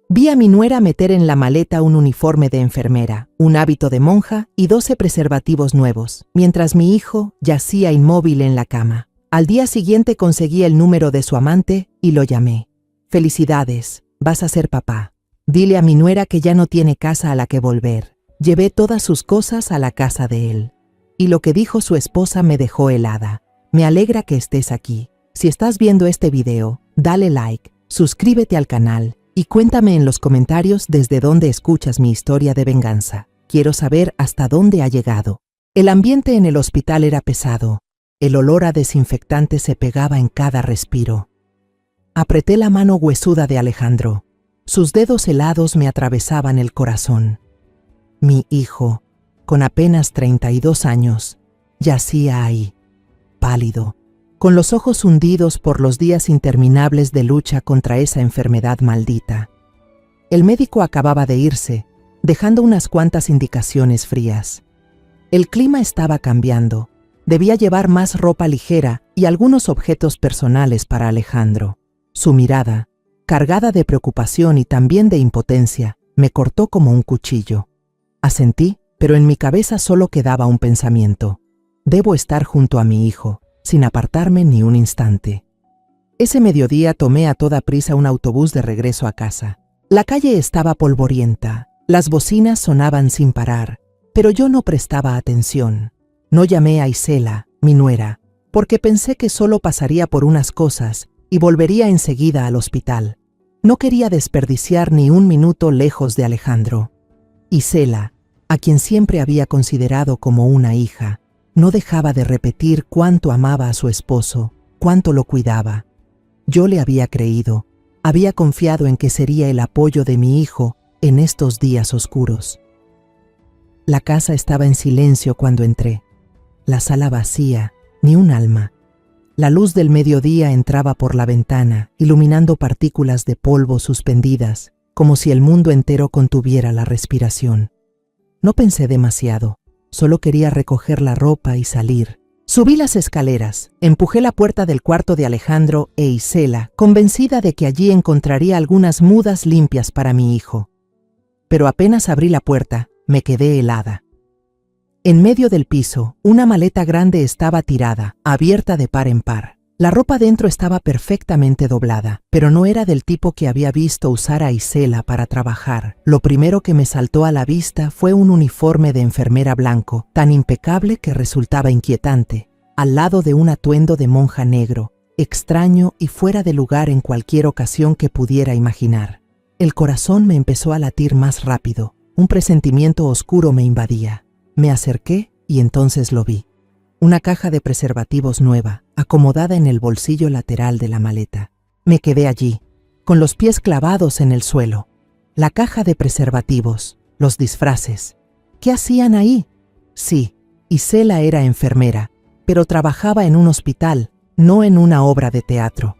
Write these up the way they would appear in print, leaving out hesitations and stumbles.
Vi a mi nuera meter en la maleta un uniforme de enfermera, un hábito de monja y 12 preservativos nuevos, mientras mi hijo yacía inmóvil en la cama. Al día siguiente conseguí el número de su amante y lo llamé. «Felicidades, vas a ser papá. Dile a mi nuera que ya no tiene casa a la que volver». Llevé todas sus cosas a la casa de él. Y lo que dijo su esposa me dejó helada. Me alegra que estés aquí. Si estás viendo este video, dale like, suscríbete al canal y cuéntame en los comentarios desde dónde escuchas mi historia de venganza. Quiero saber hasta dónde ha llegado. El ambiente en el hospital era pesado. El olor a desinfectante se pegaba en cada respiro. Apreté la mano huesuda de Alejandro. Sus dedos helados me atravesaban el corazón. Mi hijo, con apenas 32 años, yacía ahí, pálido, con los ojos hundidos por los días interminables de lucha contra esa enfermedad maldita. El médico acababa de irse, dejando unas cuantas indicaciones frías. El clima estaba cambiando. Debía llevar más ropa ligera y algunos objetos personales para Alejandro. Su mirada, cargada de preocupación y también de impotencia, me cortó como un cuchillo. Asentí, pero en mi cabeza solo quedaba un pensamiento. Debo estar junto a mi hijo, sin apartarme ni un instante. Ese mediodía tomé a toda prisa un autobús de regreso a casa. La calle estaba polvorienta, las bocinas sonaban sin parar, pero yo no prestaba atención. No llamé a Isela, mi nuera, porque pensé que solo pasaría por unas cosas y volvería enseguida al hospital. No quería desperdiciar ni un minuto lejos de Alejandro. Isela, a quien siempre había considerado como una hija, no dejaba de repetir cuánto amaba a su esposo, cuánto lo cuidaba. Yo le había creído, había confiado en que sería el apoyo de mi hijo en estos días oscuros. La casa estaba en silencio cuando entré. La sala vacía, ni un alma. La luz del mediodía entraba por la ventana, iluminando partículas de polvo suspendidas, como si el mundo entero contuviera la respiración. No pensé demasiado, solo quería recoger la ropa y salir. Subí las escaleras, empujé la puerta del cuarto de Alejandro e Isela, convencida de que allí encontraría algunas mudas limpias para mi hijo. Pero apenas abrí la puerta, me quedé helada. En medio del piso, una maleta grande estaba tirada, abierta de par en par. La ropa dentro estaba perfectamente doblada, pero no era del tipo que había visto usar a Isela para trabajar. Lo primero que me saltó a la vista fue un uniforme de enfermera blanco, tan impecable que resultaba inquietante, al lado de un atuendo de monja negro, extraño y fuera de lugar en cualquier ocasión que pudiera imaginar. El corazón me empezó a latir más rápido, un presentimiento oscuro me invadía. Me acerqué y entonces lo vi. Una caja de preservativos nueva, acomodada en el bolsillo lateral de la maleta. Me quedé allí, con los pies clavados en el suelo. La caja de preservativos, los disfraces. ¿Qué hacían ahí? Sí, Isela era enfermera, pero trabajaba en un hospital, no en una obra de teatro.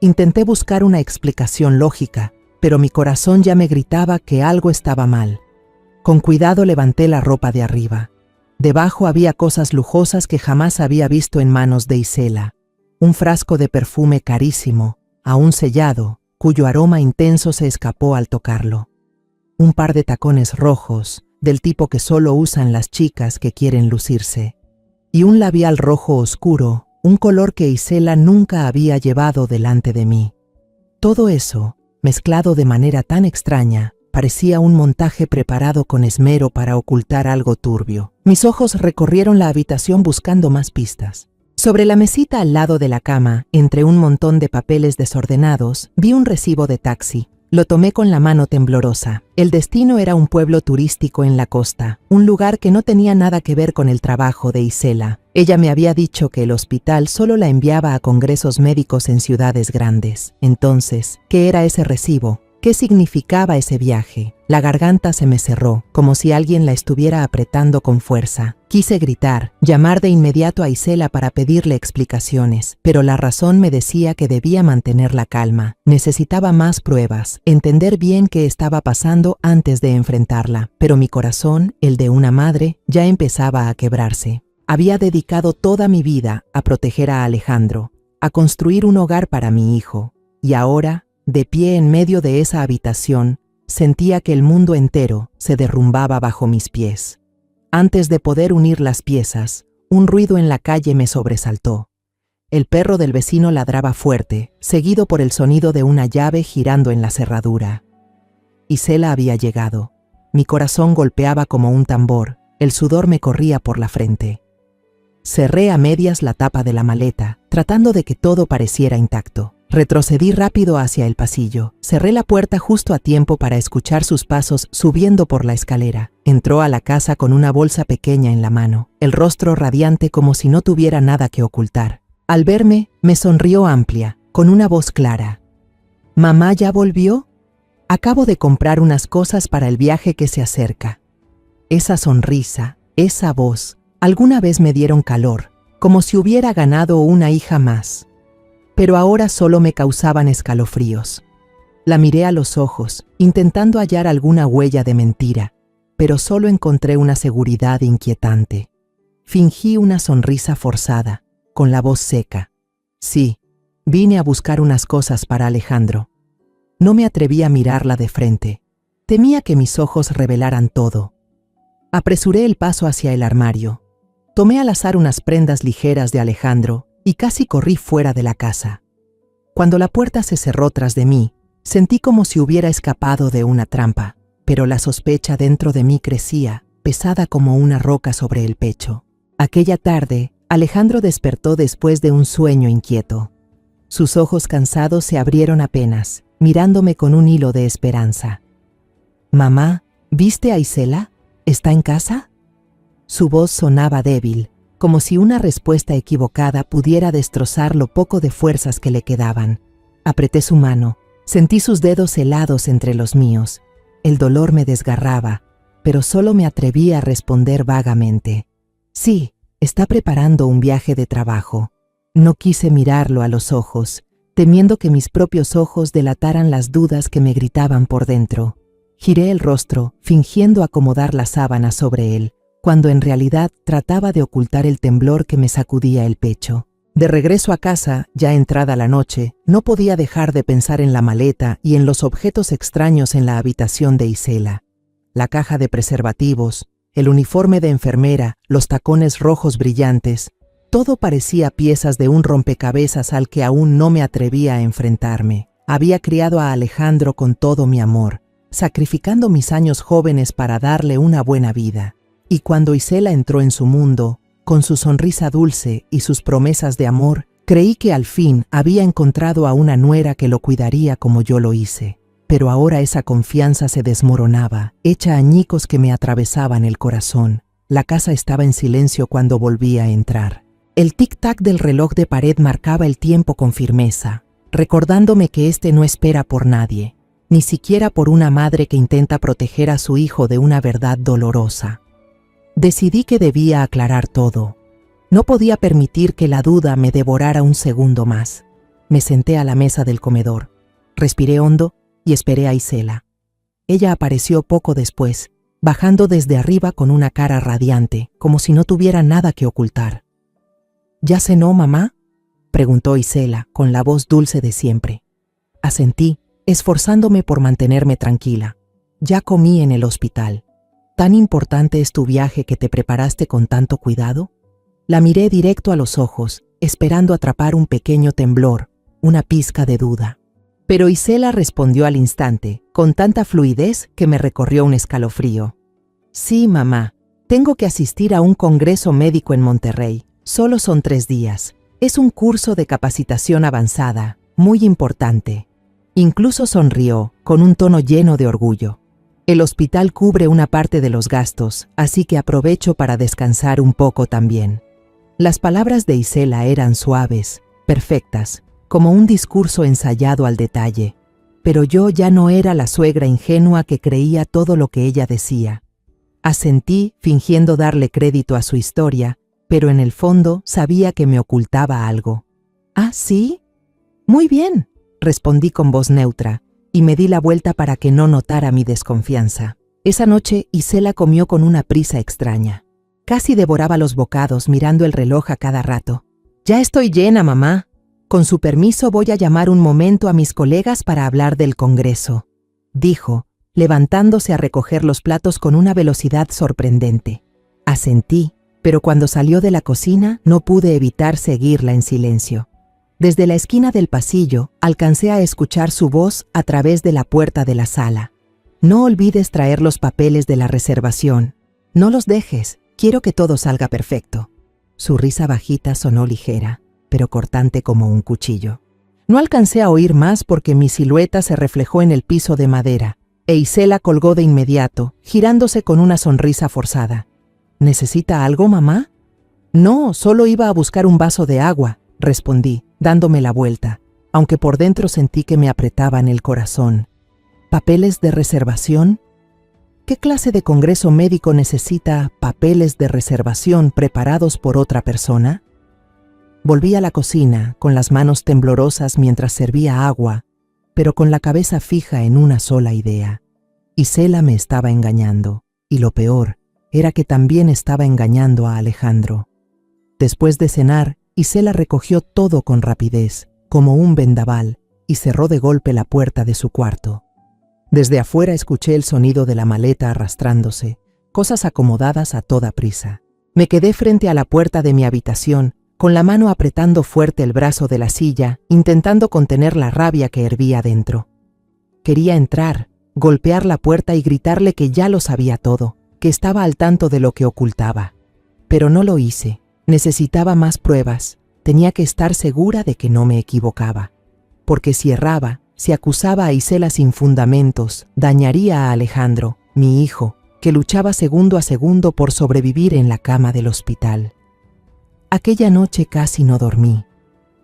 Intenté buscar una explicación lógica, pero mi corazón ya me gritaba que algo estaba mal. Con cuidado levanté la ropa de arriba. Debajo había cosas lujosas que jamás había visto en manos de Isela. Un frasco de perfume carísimo, aún sellado, cuyo aroma intenso se escapó al tocarlo. Un par de tacones rojos, del tipo que solo usan las chicas que quieren lucirse. Y un labial rojo oscuro, un color que Isela nunca había llevado delante de mí. Todo eso, mezclado de manera tan extraña, parecía un montaje preparado con esmero para ocultar algo turbio. Mis ojos recorrieron la habitación buscando más pistas. Sobre la mesita al lado de la cama, entre un montón de papeles desordenados, vi un recibo de taxi. Lo tomé con la mano temblorosa. El destino era un pueblo turístico en la costa, un lugar que no tenía nada que ver con el trabajo de Isela. Ella me había dicho que el hospital solo la enviaba a congresos médicos en ciudades grandes. Entonces, ¿qué era ese recibo? ¿Qué significaba ese viaje? La garganta se me cerró, como si alguien la estuviera apretando con fuerza. Quise gritar, llamar de inmediato a Isela para pedirle explicaciones, pero la razón me decía que debía mantener la calma. Necesitaba más pruebas, entender bien qué estaba pasando antes de enfrentarla. Pero mi corazón, el de una madre, ya empezaba a quebrarse. Había dedicado toda mi vida a proteger a Alejandro, a construir un hogar para mi hijo, y ahora, de pie en medio de esa habitación, sentía que el mundo entero se derrumbaba bajo mis pies. Antes de poder unir las piezas, un ruido en la calle me sobresaltó. El perro del vecino ladraba fuerte, seguido por el sonido de una llave girando en la cerradura. Isela había llegado. Mi corazón golpeaba como un tambor, el sudor me corría por la frente. Cerré a medias la tapa de la maleta, tratando de que todo pareciera intacto. Retrocedí rápido hacia el pasillo. Cerré la puerta justo a tiempo para escuchar sus pasos subiendo por la escalera. Entró a la casa con una bolsa pequeña en la mano, el rostro radiante como si no tuviera nada que ocultar. Al verme, me sonrió amplia, con una voz clara. ¿Mamá ya volvió? Acabo de comprar unas cosas para el viaje que se acerca. Esa sonrisa, esa voz, alguna vez me dieron calor, como si hubiera ganado una hija más. Pero ahora solo me causaban escalofríos. La miré a los ojos, intentando hallar alguna huella de mentira, pero solo encontré una seguridad inquietante. Fingí una sonrisa forzada, con la voz seca. Sí, vine a buscar unas cosas para Alejandro. No me atreví a mirarla de frente. Temía que mis ojos revelaran todo. Apresuré el paso hacia el armario. Tomé al azar unas prendas ligeras de Alejandro y casi corrí fuera de la casa. Cuando la puerta se cerró tras de mí, sentí como si hubiera escapado de una trampa, pero la sospecha dentro de mí crecía, pesada como una roca sobre el pecho. Aquella tarde, Alejandro despertó después de un sueño inquieto. Sus ojos cansados se abrieron apenas, mirándome con un hilo de esperanza. «Mamá, ¿viste a Isela? ¿Está en casa?» Su voz sonaba débil, como si una respuesta equivocada pudiera destrozar lo poco de fuerzas que le quedaban. Apreté su mano, sentí sus dedos helados entre los míos. El dolor me desgarraba, pero solo me atreví a responder vagamente. «Sí, está preparando un viaje de trabajo». No quise mirarlo a los ojos, temiendo que mis propios ojos delataran las dudas que me gritaban por dentro. Giré el rostro, fingiendo acomodar la sábana sobre él, cuando en realidad trataba de ocultar el temblor que me sacudía el pecho. De regreso a casa, ya entrada la noche, no podía dejar de pensar en la maleta y en los objetos extraños en la habitación de Isela. La caja de preservativos, el uniforme de enfermera, los tacones rojos brillantes, todo parecía piezas de un rompecabezas al que aún no me atrevía a enfrentarme. Había criado a Alejandro con todo mi amor, sacrificando mis años jóvenes para darle una buena vida. Y cuando Isela entró en su mundo, con su sonrisa dulce y sus promesas de amor, creí que al fin había encontrado a una nuera que lo cuidaría como yo lo hice. Pero ahora esa confianza se desmoronaba, hecha añicos que me atravesaban el corazón. La casa estaba en silencio cuando volví a entrar. El tic-tac del reloj de pared marcaba el tiempo con firmeza, recordándome que este no espera por nadie, ni siquiera por una madre que intenta proteger a su hijo de una verdad dolorosa. Decidí que debía aclarar todo. No podía permitir que la duda me devorara un segundo más. Me senté a la mesa del comedor, respiré hondo y esperé a Isela. Ella apareció poco después, bajando desde arriba con una cara radiante, como si no tuviera nada que ocultar. ¿Ya cenó, mamá?, preguntó Isela, con la voz dulce de siempre. Asentí, esforzándome por mantenerme tranquila. Ya comí en el hospital. ¿Tan importante es tu viaje que te preparaste con tanto cuidado? La miré directo a los ojos, esperando atrapar un pequeño temblor, una pizca de duda. Pero Isela respondió al instante, con tanta fluidez que me recorrió un escalofrío. Sí, mamá, tengo que asistir a un congreso médico en Monterrey. Solo son 3 días. Es un curso de capacitación avanzada, muy importante. Incluso sonrió, con un tono lleno de orgullo. El hospital cubre una parte de los gastos, así que aprovecho para descansar un poco también. Las palabras de Isela eran suaves, perfectas, como un discurso ensayado al detalle. Pero yo ya no era la suegra ingenua que creía todo lo que ella decía. Asentí, fingiendo darle crédito a su historia, pero en el fondo sabía que me ocultaba algo. ¿Ah, sí? Muy bien, respondí con voz neutra, y me di la vuelta para que no notara mi desconfianza. Esa noche, Isela comió con una prisa extraña. Casi devoraba los bocados, mirando el reloj a cada rato. «Ya estoy llena, mamá. Con su permiso voy a llamar un momento a mis colegas para hablar del congreso», dijo, levantándose a recoger los platos con una velocidad sorprendente. Asentí, pero cuando salió de la cocina no pude evitar seguirla en silencio. Desde la esquina del pasillo alcancé a escuchar su voz a través de la puerta de la sala. No olvides traer los papeles de la reservación. No los dejes, quiero que todo salga perfecto. Su risa bajita sonó ligera, pero cortante como un cuchillo. No alcancé a oír más porque mi silueta se reflejó en el piso de madera, e Isela colgó de inmediato, girándose con una sonrisa forzada. ¿Necesita algo, mamá? No, solo iba a buscar un vaso de agua, respondí, dándome la vuelta, aunque por dentro sentí que me apretaban el corazón. ¿Papeles de reservación? ¿Qué clase de congreso médico necesita papeles de reservación preparados por otra persona? Volví a la cocina, con las manos temblorosas mientras servía agua, pero con la cabeza fija en una sola idea. Isela me estaba engañando, y lo peor era que también estaba engañando a Alejandro. Después de cenar, Isela recogió todo con rapidez, como un vendaval, y cerró de golpe la puerta de su cuarto. Desde afuera escuché el sonido de la maleta arrastrándose, cosas acomodadas a toda prisa. Me quedé frente a la puerta de mi habitación, con la mano apretando fuerte el brazo de la silla, intentando contener la rabia que hervía dentro. Quería entrar, golpear la puerta y gritarle que ya lo sabía todo, que estaba al tanto de lo que ocultaba. Pero no lo hice. Necesitaba más pruebas. Tenía que estar segura de que no me equivocaba. Porque si erraba, si acusaba a Isela sin fundamentos, dañaría a Alejandro, mi hijo, que luchaba segundo a segundo por sobrevivir en la cama del hospital. Aquella noche casi no dormí.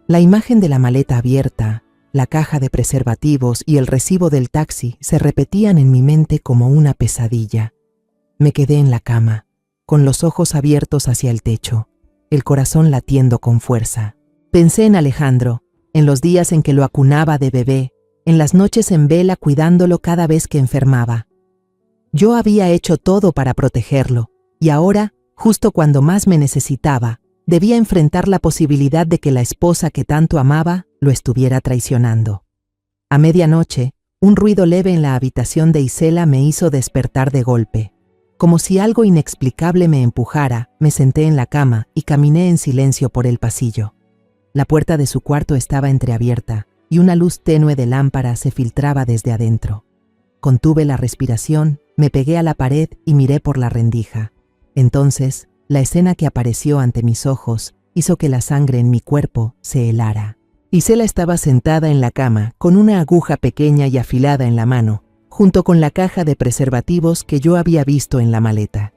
La imagen de la maleta abierta, la caja de preservativos y el recibo del taxi se repetían en mi mente como una pesadilla. Me quedé en la cama, con los ojos abiertos hacia el techo, el corazón latiendo con fuerza. Pensé en Alejandro, en los días en que lo acunaba de bebé, en las noches en vela cuidándolo cada vez que enfermaba. Yo había hecho todo para protegerlo, y ahora, justo cuando más me necesitaba, debía enfrentar la posibilidad de que la esposa que tanto amaba lo estuviera traicionando. A medianoche, un ruido leve en la habitación de Isela me hizo despertar de golpe. Como si algo inexplicable me empujara, me senté en la cama y caminé en silencio por el pasillo. La puerta de su cuarto estaba entreabierta y una luz tenue de lámpara se filtraba desde adentro. Contuve la respiración, me pegué a la pared y miré por la rendija. Entonces, la escena que apareció ante mis ojos hizo que la sangre en mi cuerpo se helara. Isela estaba sentada en la cama, con una aguja pequeña y afilada en la mano, junto con la caja de preservativos que yo había visto en la maleta.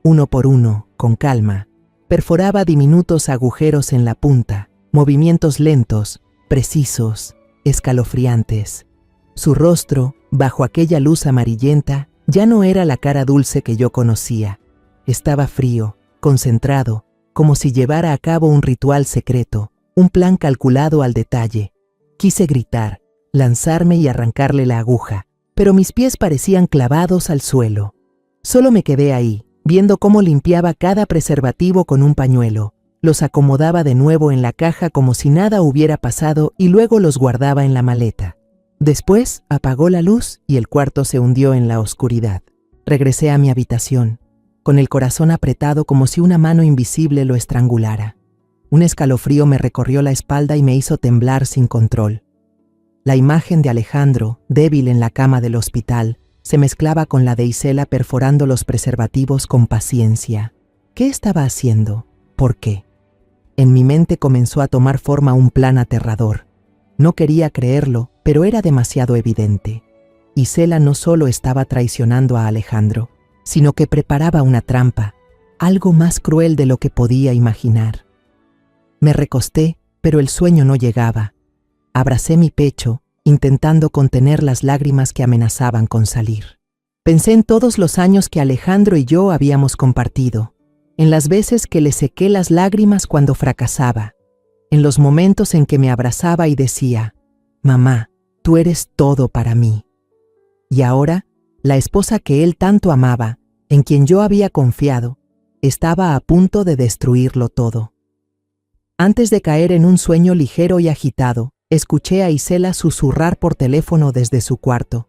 Uno por uno, con calma, perforaba diminutos agujeros en la punta, movimientos lentos, precisos, escalofriantes. Su rostro, bajo aquella luz amarillenta, ya no era la cara dulce que yo conocía. Estaba frío, concentrado, como si llevara a cabo un ritual secreto, un plan calculado al detalle. Quise gritar, lanzarme y arrancarle la aguja, pero mis pies parecían clavados al suelo. Solo me quedé ahí, viendo cómo limpiaba cada preservativo con un pañuelo, los acomodaba de nuevo en la caja como si nada hubiera pasado y luego los guardaba en la maleta. Después apagó la luz y el cuarto se hundió en la oscuridad. Regresé a mi habitación, con el corazón apretado como si una mano invisible lo estrangulara. Un escalofrío me recorrió la espalda y me hizo temblar sin control. La imagen de Alejandro, débil en la cama del hospital, se mezclaba con la de Isela perforando los preservativos con paciencia. ¿Qué estaba haciendo? ¿Por qué? En mi mente comenzó a tomar forma un plan aterrador. No quería creerlo, pero era demasiado evidente. Isela no solo estaba traicionando a Alejandro, sino que preparaba una trampa, algo más cruel de lo que podía imaginar. Me recosté, pero el sueño no llegaba. Abracé mi pecho, intentando contener las lágrimas que amenazaban con salir. Pensé en todos los años que Alejandro y yo habíamos compartido, en las veces que le sequé las lágrimas cuando fracasaba, en los momentos en que me abrazaba y decía, «Mamá, tú eres todo para mí». Y ahora, la esposa que él tanto amaba, en quien yo había confiado, estaba a punto de destruirlo todo. Antes de caer en un sueño ligero y agitado, escuché a Isela susurrar por teléfono desde su cuarto.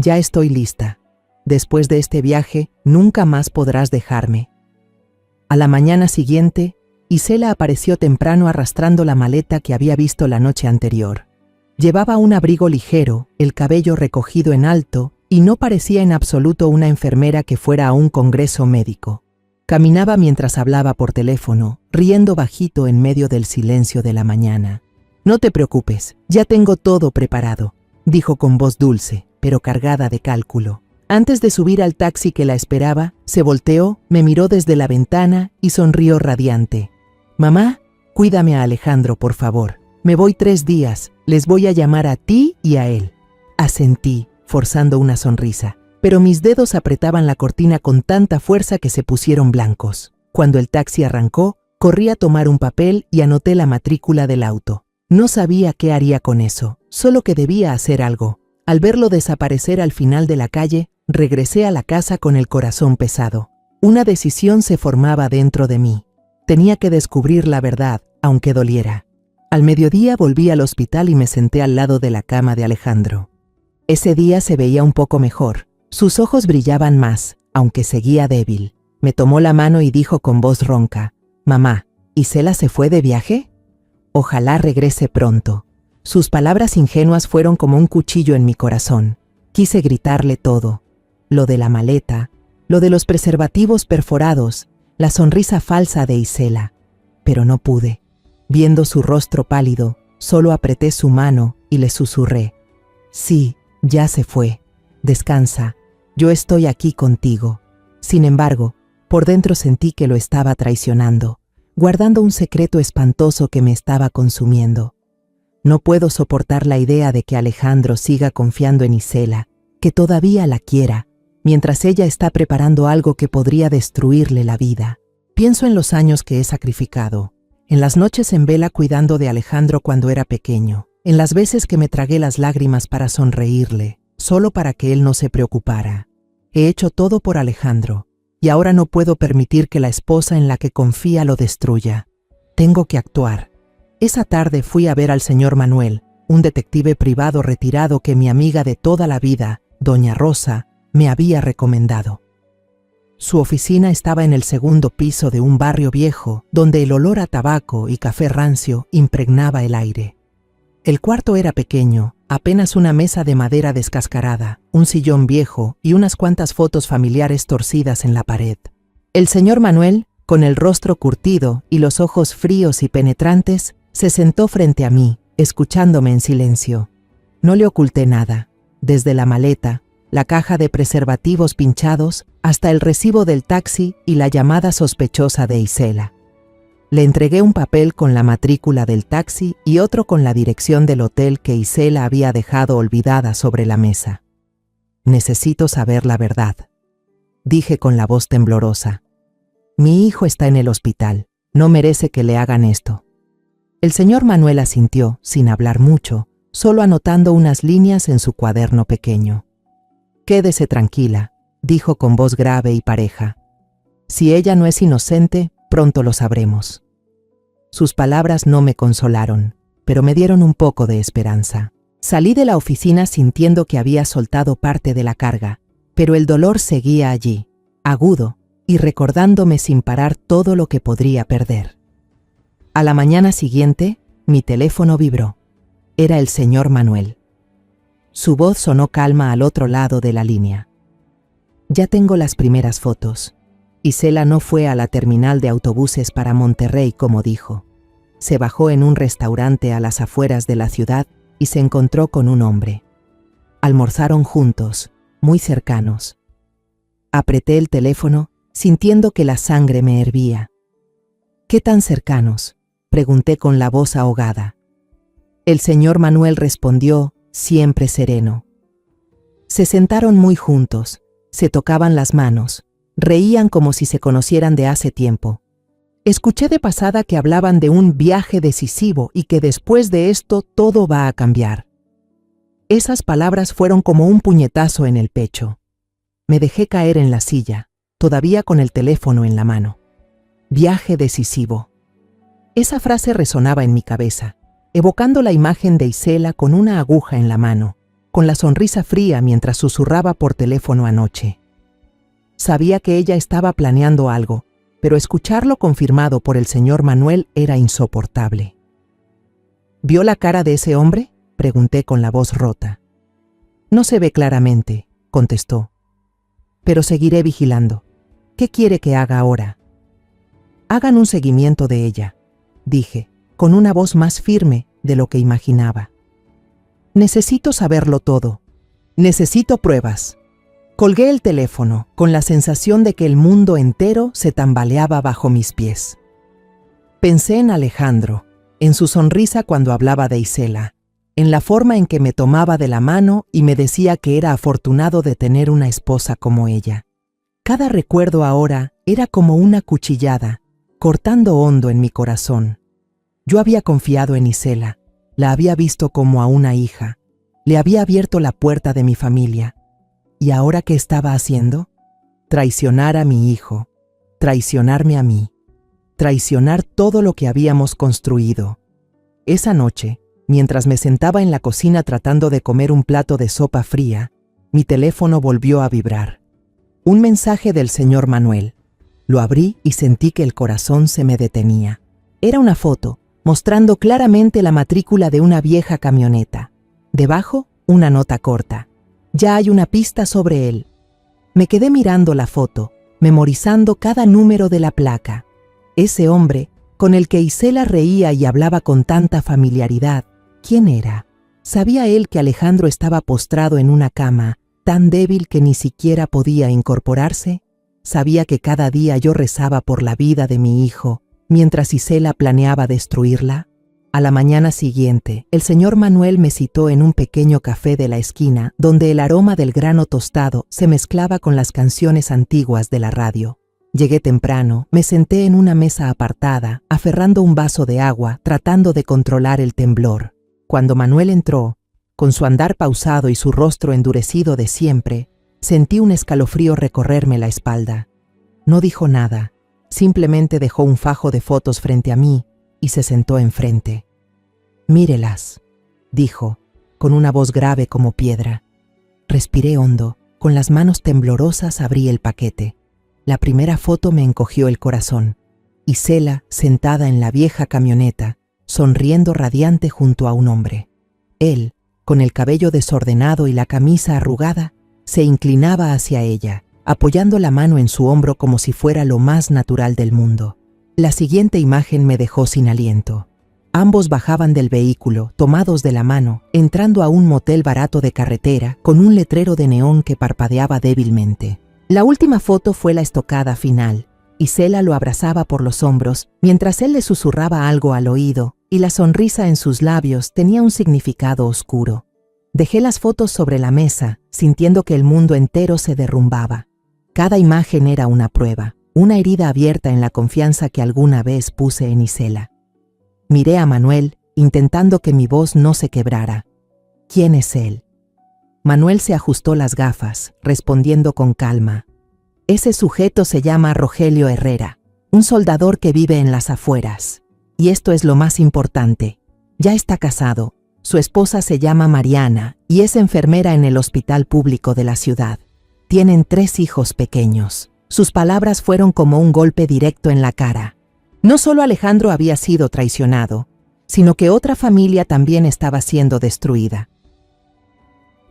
Ya estoy lista. Después de este viaje, nunca más podrás dejarme. A la mañana siguiente, Isela apareció temprano arrastrando la maleta que había visto la noche anterior. Llevaba un abrigo ligero, el cabello recogido en alto, y no parecía en absoluto una enfermera que fuera a un congreso médico. Caminaba mientras hablaba por teléfono, riendo bajito en medio del silencio de la mañana. «No te preocupes, ya tengo todo preparado», dijo con voz dulce, pero cargada de cálculo. Antes de subir al taxi que la esperaba, se volteó, me miró desde la ventana y sonrió radiante. «Mamá, cuídame a Alejandro, por favor. Me voy 3 días, les voy a llamar a ti y a él». Asentí, forzando una sonrisa, pero mis dedos apretaban la cortina con tanta fuerza que se pusieron blancos. Cuando el taxi arrancó, corrí a tomar un papel y anoté la matrícula del auto. No sabía qué haría con eso, solo que debía hacer algo. Al verlo desaparecer al final de la calle, regresé a la casa con el corazón pesado. Una decisión se formaba dentro de mí. Tenía que descubrir la verdad, aunque doliera. Al mediodía volví al hospital y me senté al lado de la cama de Alejandro. Ese día se veía un poco mejor. Sus ojos brillaban más, aunque seguía débil. Me tomó la mano y dijo con voz ronca: «Mamá, ¿Isela se fue de viaje? Ojalá regrese pronto». Sus palabras ingenuas fueron como un cuchillo en mi corazón. Quise gritarle todo. Lo de la maleta, lo de los preservativos perforados, la sonrisa falsa de Isela. Pero no pude. Viendo su rostro pálido, solo apreté su mano y le susurré: «Sí, ya se fue. Descansa. Yo estoy aquí contigo». Sin embargo, por dentro sentí que lo estaba traicionando, guardando un secreto espantoso que me estaba consumiendo. No puedo soportar la idea de que Alejandro siga confiando en Isela, que todavía la quiera, mientras ella está preparando algo que podría destruirle la vida. Pienso en los años que he sacrificado, en las noches en vela cuidando de Alejandro cuando era pequeño, en las veces que me tragué las lágrimas para sonreírle, solo para que él no se preocupara. He hecho todo por Alejandro, y ahora no puedo permitir que la esposa en la que confía lo destruya. Tengo que actuar. Esa tarde fui a ver al señor Manuel, un detective privado retirado que mi amiga de toda la vida, doña Rosa, me había recomendado. Su oficina estaba en el 2º piso de un barrio viejo, donde el olor a tabaco y café rancio impregnaba el aire. El cuarto era pequeño, apenas una mesa de madera descascarada, un sillón viejo y unas cuantas fotos familiares torcidas en la pared. El señor Manuel, con el rostro curtido y los ojos fríos y penetrantes, se sentó frente a mí, escuchándome en silencio. No le oculté nada, desde la maleta, la caja de preservativos pinchados, hasta el recibo del taxi y la llamada sospechosa de Isela. Le entregué un papel con la matrícula del taxi y otro con la dirección del hotel que Isela había dejado olvidada sobre la mesa. «Necesito saber la verdad», dije con la voz temblorosa. «Mi hijo está en el hospital. No merece que le hagan esto». El señor Manuel asintió, sin hablar mucho, solo anotando unas líneas en su cuaderno pequeño. «Quédese tranquila», dijo con voz grave y pareja. «Si ella no es inocente, pronto lo sabremos». Sus palabras no me consolaron, pero me dieron un poco de esperanza. Salí de la oficina sintiendo que había soltado parte de la carga, pero el dolor seguía allí, agudo, y recordándome sin parar todo lo que podría perder. A la mañana siguiente, mi teléfono vibró. Era el señor Manuel. Su voz sonó calma al otro lado de la línea. «Ya tengo las primeras fotos. Isela no fue a la terminal de autobuses para Monterrey como dijo. Se bajó en un restaurante a las afueras de la ciudad y se encontró con un hombre. Almorzaron juntos, muy cercanos. Apreté el teléfono, sintiendo que la sangre me hervía. «¿Qué tan cercanos?», pregunté con la voz ahogada. El señor Manuel respondió, siempre sereno. Se sentaron muy juntos, se tocaban las manos, reían como si se conocieran de hace tiempo. Escuché de pasada que hablaban de un viaje decisivo y que después de esto todo va a cambiar. Esas palabras fueron como un puñetazo en el pecho. Me dejé caer en la silla, todavía con el teléfono en la mano. Viaje decisivo. Esa frase resonaba en mi cabeza, evocando la imagen de Isela con una aguja en la mano, con la sonrisa fría mientras susurraba por teléfono anoche. Sabía que ella estaba planeando algo, pero escucharlo confirmado por el señor Manuel era insoportable. ¿Vio la cara de ese hombre?, pregunté con la voz rota. No se ve claramente, contestó. Pero seguiré vigilando. ¿Qué quiere que haga ahora? Hagan un seguimiento de ella, dije, con una voz más firme de lo que imaginaba. Necesito saberlo todo. Necesito pruebas. Colgué el teléfono con la sensación de que el mundo entero se tambaleaba bajo mis pies. Pensé en Alejandro, en su sonrisa cuando hablaba de Isela, en la forma en que me tomaba de la mano y me decía que era afortunado de tener una esposa como ella. Cada recuerdo ahora era como una cuchillada, cortando hondo en mi corazón. Yo había confiado en Isela, la había visto como a una hija, le había abierto la puerta de mi familia. ¿Y ahora qué estaba haciendo? Traicionar a mi hijo, traicionarme a mí, traicionar todo lo que habíamos construido. Esa noche, mientras me sentaba en la cocina tratando de comer un plato de sopa fría, mi teléfono volvió a vibrar. Un mensaje del señor Manuel. Lo abrí y sentí que el corazón se me detenía. Era una foto, mostrando claramente la matrícula de una vieja camioneta. Debajo, una nota corta. Ya hay una pista sobre él. Me quedé mirando la foto, memorizando cada número de la placa. Ese hombre, con el que Isela reía y hablaba con tanta familiaridad, ¿quién era? ¿Sabía él que Alejandro estaba postrado en una cama, tan débil que ni siquiera podía incorporarse? ¿Sabía que cada día yo rezaba por la vida de mi hijo, mientras Isela planeaba destruirla? A la mañana siguiente, el señor Manuel me citó en un pequeño café de la esquina, donde el aroma del grano tostado se mezclaba con las canciones antiguas de la radio. Llegué temprano, me senté en una mesa apartada, aferrando un vaso de agua, tratando de controlar el temblor. Cuando Manuel entró, con su andar pausado y su rostro endurecido de siempre, sentí un escalofrío recorrerme la espalda. No dijo nada, simplemente dejó un fajo de fotos frente a mí y se sentó enfrente. «Mírelas», dijo, con una voz grave como piedra. Respiré hondo, con las manos temblorosas abrí el paquete. La primera foto me encogió el corazón. Isela, sentada en la vieja camioneta, sonriendo radiante junto a un hombre. Él, con el cabello desordenado y la camisa arrugada, se inclinaba hacia ella, apoyando la mano en su hombro como si fuera lo más natural del mundo. La siguiente imagen me dejó sin aliento. Ambos bajaban del vehículo, tomados de la mano, entrando a un motel barato de carretera con un letrero de neón que parpadeaba débilmente. La última foto fue la estocada final. Isela lo abrazaba por los hombros, mientras él le susurraba algo al oído, y la sonrisa en sus labios tenía un significado oscuro. Dejé las fotos sobre la mesa, sintiendo que el mundo entero se derrumbaba. Cada imagen era una prueba, una herida abierta en la confianza que alguna vez puse en Isela. Miré a Manuel, intentando que mi voz no se quebrara. ¿Quién es él? Manuel se ajustó las gafas, respondiendo con calma. Ese sujeto se llama Rogelio Herrera, un soldador que vive en las afueras. Y esto es lo más importante. Ya está casado. Su esposa se llama Mariana y es enfermera en el hospital público de la ciudad. Tienen 3 hijos pequeños. Sus palabras fueron como un golpe directo en la cara. No solo Alejandro había sido traicionado, sino que otra familia también estaba siendo destruida.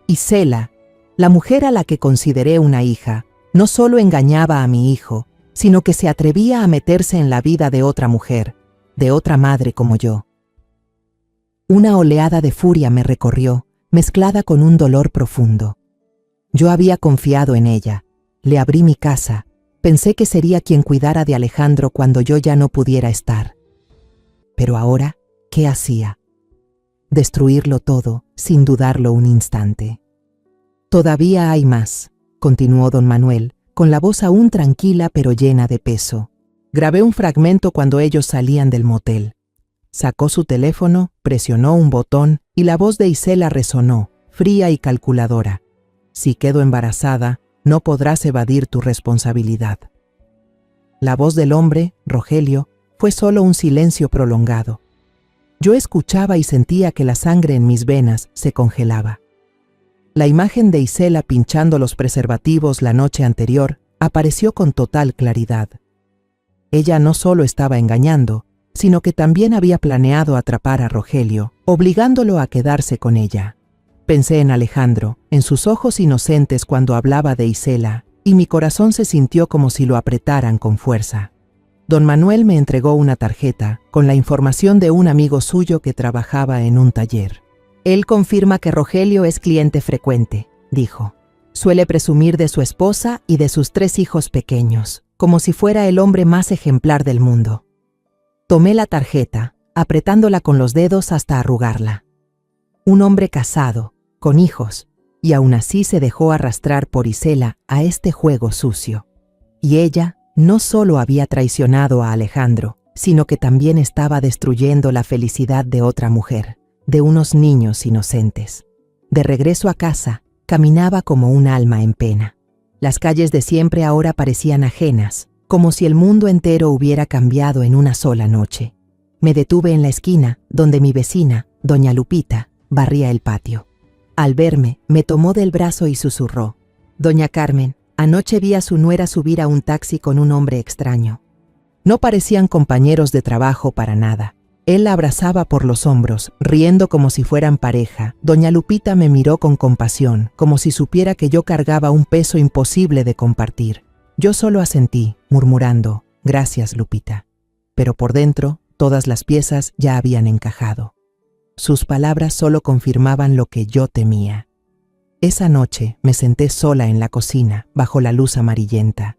Isela, la mujer a la que consideré una hija, no solo engañaba a mi hijo, sino que se atrevía a meterse en la vida de otra mujer, de otra madre como yo. Una oleada de furia me recorrió, mezclada con un dolor profundo. Yo había confiado en ella, le abrí mi casa, pensé que sería quien cuidara de Alejandro cuando yo ya no pudiera estar. Pero ahora, ¿qué hacía? Destruirlo todo, sin dudarlo un instante. Todavía hay más, continuó don Manuel, con la voz aún tranquila pero llena de peso. Grabé un fragmento cuando ellos salían del motel. Sacó su teléfono, presionó un botón y la voz de Isela resonó, fría y calculadora. Si quedo embarazada, no podrás evadir tu responsabilidad. La voz del hombre, Rogelio, fue solo un silencio prolongado. Yo escuchaba y sentía que la sangre en mis venas se congelaba. La imagen de Isela pinchando los preservativos la noche anterior apareció con total claridad. Ella no solo estaba engañando, sino que también había planeado atrapar a Rogelio, obligándolo a quedarse con ella. Pensé en Alejandro, en sus ojos inocentes cuando hablaba de Isela, y mi corazón se sintió como si lo apretaran con fuerza. Don Manuel me entregó una tarjeta con la información de un amigo suyo que trabajaba en un taller. Él confirma que Rogelio es cliente frecuente, dijo. Suele presumir de su esposa y de sus 3 hijos pequeños, como si fuera el hombre más ejemplar del mundo. Tomé la tarjeta, apretándola con los dedos hasta arrugarla. Un hombre casado, con hijos, y aún así se dejó arrastrar por Isela a este juego sucio. Y ella no solo había traicionado a Alejandro, sino que también estaba destruyendo la felicidad de otra mujer, de unos niños inocentes. De regreso a casa, caminaba como un alma en pena. Las calles de siempre ahora parecían ajenas, como si el mundo entero hubiera cambiado en una sola noche. Me detuve en la esquina, donde mi vecina, doña Lupita, barría el patio. Al verme, me tomó del brazo y susurró: «Doña Carmen, anoche vi a su nuera subir a un taxi con un hombre extraño». No parecían compañeros de trabajo para nada. Él la abrazaba por los hombros, riendo como si fueran pareja. Doña Lupita me miró con compasión, como si supiera que yo cargaba un peso imposible de compartir. Yo solo asentí, murmurando: «Gracias, Lupita». Pero por dentro, todas las piezas ya habían encajado. Sus palabras solo confirmaban lo que yo temía. Esa noche me senté sola en la cocina, bajo la luz amarillenta.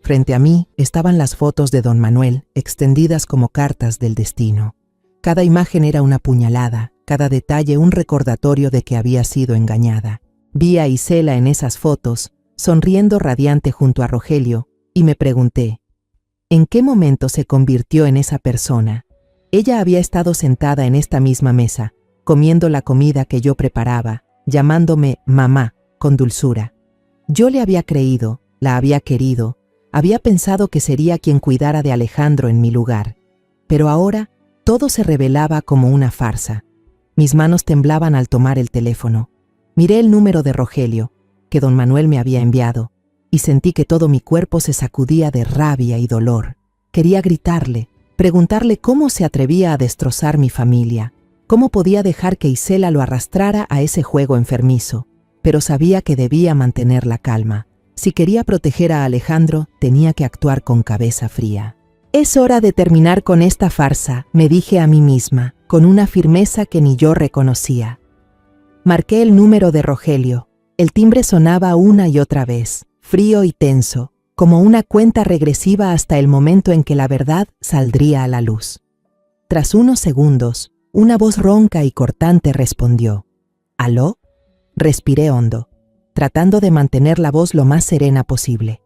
Frente a mí estaban las fotos de don Manuel, extendidas como cartas del destino. Cada imagen era una puñalada, cada detalle un recordatorio de que había sido engañada. Vi a Isela en esas fotos, sonriendo radiante junto a Rogelio, y me pregunté, ¿en qué momento se convirtió en esa persona? Ella había estado sentada en esta misma mesa, comiendo la comida que yo preparaba, llamándome mamá con dulzura. Yo le había creído, la había querido, había pensado que sería quien cuidara de Alejandro en mi lugar. Pero ahora todo se revelaba como una farsa. Mis manos temblaban al tomar el teléfono. Miré el número de Rogelio, que don Manuel me había enviado, y sentí que todo mi cuerpo se sacudía de rabia y dolor. Quería gritarle, preguntarle cómo se atrevía a destrozar mi familia, cómo podía dejar que Isela lo arrastrara a ese juego enfermizo, pero sabía que debía mantener la calma. Si quería proteger a Alejandro, tenía que actuar con cabeza fría. «Es hora de terminar con esta farsa», me dije a mí misma, con una firmeza que ni yo reconocía. Marqué el número de Rogelio. El timbre sonaba una y otra vez, frío y tenso, como una cuenta regresiva hasta el momento en que la verdad saldría a la luz. Tras unos segundos, una voz ronca y cortante respondió. «¿Aló?». Respiré hondo, tratando de mantener la voz lo más serena posible.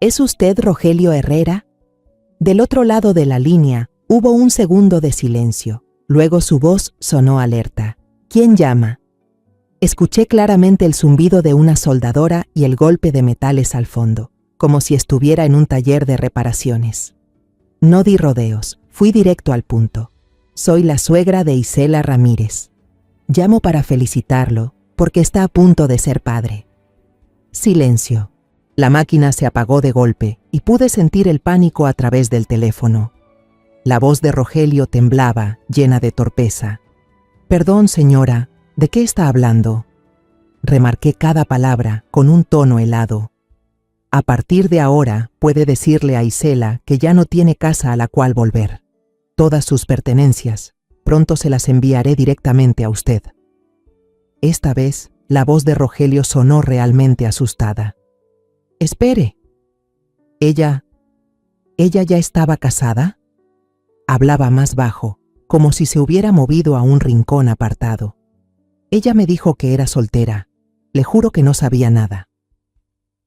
«¿Es usted Rogelio Herrera?». Del otro lado de la línea hubo un segundo de silencio. Luego su voz sonó alerta. «¿Quién llama?». Escuché claramente el zumbido de una soldadora y el golpe de metales al fondo, como si estuviera en un taller de reparaciones. No di rodeos, fui directo al punto. «Soy la suegra de Isela Ramírez. Llamo para felicitarlo, porque está a punto de ser padre». Silencio. La máquina se apagó de golpe y pude sentir el pánico a través del teléfono. La voz de Rogelio temblaba, llena de torpeza. «Perdón, señora, ¿de qué está hablando?». Remarqué cada palabra con un tono helado. «A partir de ahora puede decirle a Isela que ya no tiene casa a la cual volver. Todas sus pertenencias, pronto se las enviaré directamente a usted». Esta vez, la voz de Rogelio sonó realmente asustada. «Espere. ¿Ella ya estaba casada?». Hablaba más bajo, como si se hubiera movido a un rincón apartado. «Ella me dijo que era soltera. Le juro que no sabía nada».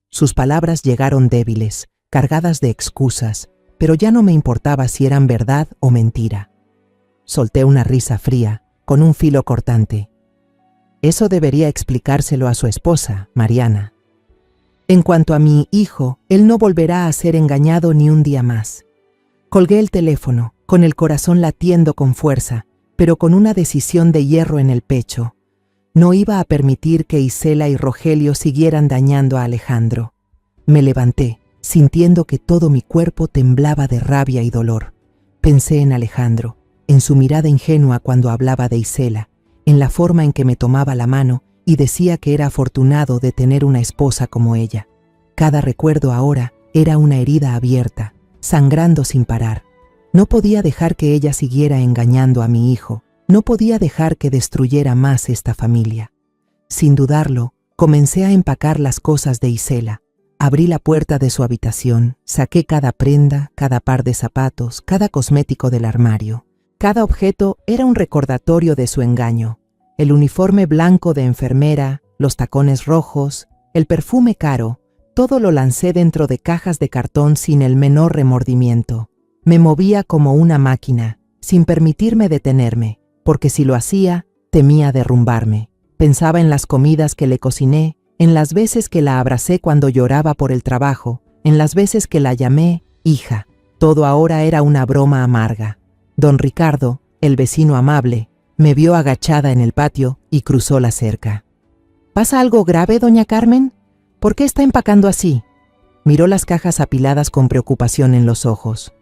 Sus palabras llegaron débiles, cargadas de excusas, pero ya no me importaba si eran verdad o mentira. Solté una risa fría, con un filo cortante. Eso debería explicárselo a su esposa, Mariana. En cuanto a mi hijo, él no volverá a ser engañado ni un día más. Colgué el teléfono, con el corazón latiendo con fuerza, pero con una decisión de hierro en el pecho. No iba a permitir que Isela y Rogelio siguieran dañando a Alejandro. Me levanté, sintiendo que todo mi cuerpo temblaba de rabia y dolor. Pensé en Alejandro, en su mirada ingenua cuando hablaba de Isela, en la forma en que me tomaba la mano y decía que era afortunado de tener una esposa como ella. Cada recuerdo ahora era una herida abierta, sangrando sin parar. No podía dejar que ella siguiera engañando a mi hijo. No podía dejar que destruyera más esta familia. Sin dudarlo, comencé a empacar las cosas de Isela. Abrí la puerta de su habitación, saqué cada prenda, cada par de zapatos, cada cosmético del armario. Cada objeto era un recordatorio de su engaño. El uniforme blanco de enfermera, los tacones rojos, el perfume caro, todo lo lancé dentro de cajas de cartón sin el menor remordimiento. Me movía como una máquina, sin permitirme detenerme, porque si lo hacía, temía derrumbarme. Pensaba en las comidas que le cociné, en las veces que la abracé cuando lloraba por el trabajo, en las veces que la llamé hija. Todo ahora era una broma amarga. Don Ricardo, el vecino amable, me vio agachada en el patio y cruzó la cerca. ¿Pasa algo grave, doña Carmen? ¿Por qué está empacando así? Miró las cajas apiladas con preocupación en los ojos.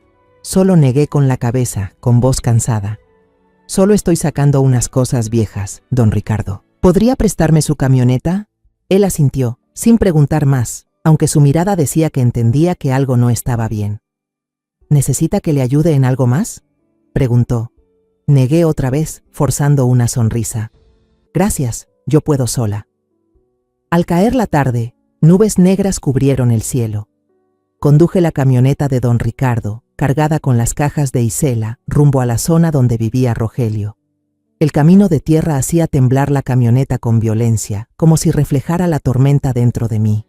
Solo negué con la cabeza, con voz cansada. Solo estoy sacando unas cosas viejas, don Ricardo. ¿Podría prestarme su camioneta? Él asintió, sin preguntar más, aunque su mirada decía que entendía que algo no estaba bien. ¿Necesita que le ayude en algo más?, preguntó. Negué otra vez, forzando una sonrisa. Gracias, yo puedo sola. Al caer la tarde, nubes negras cubrieron el cielo. Conduje la camioneta de don Ricardo, cargada con las cajas de Isela, rumbo a la zona donde vivía Rogelio. El camino de tierra hacía temblar la camioneta con violencia, como si reflejara la tormenta dentro de mí.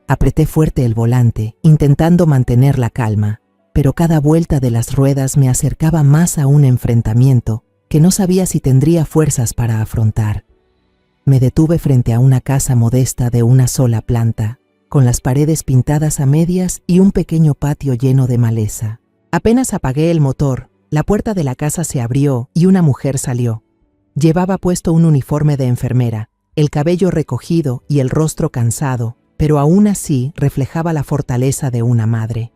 Apreté fuerte el volante, intentando mantener la calma, pero cada vuelta de las ruedas me acercaba más a un enfrentamiento que no sabía si tendría fuerzas para afrontar. Me detuve frente a una casa modesta de una sola planta, con las paredes pintadas a medias y un pequeño patio lleno de maleza. Apenas apagué el motor, la puerta de la casa se abrió y una mujer salió. Llevaba puesto un uniforme de enfermera, el cabello recogido y el rostro cansado, pero aún así reflejaba la fortaleza de una madre.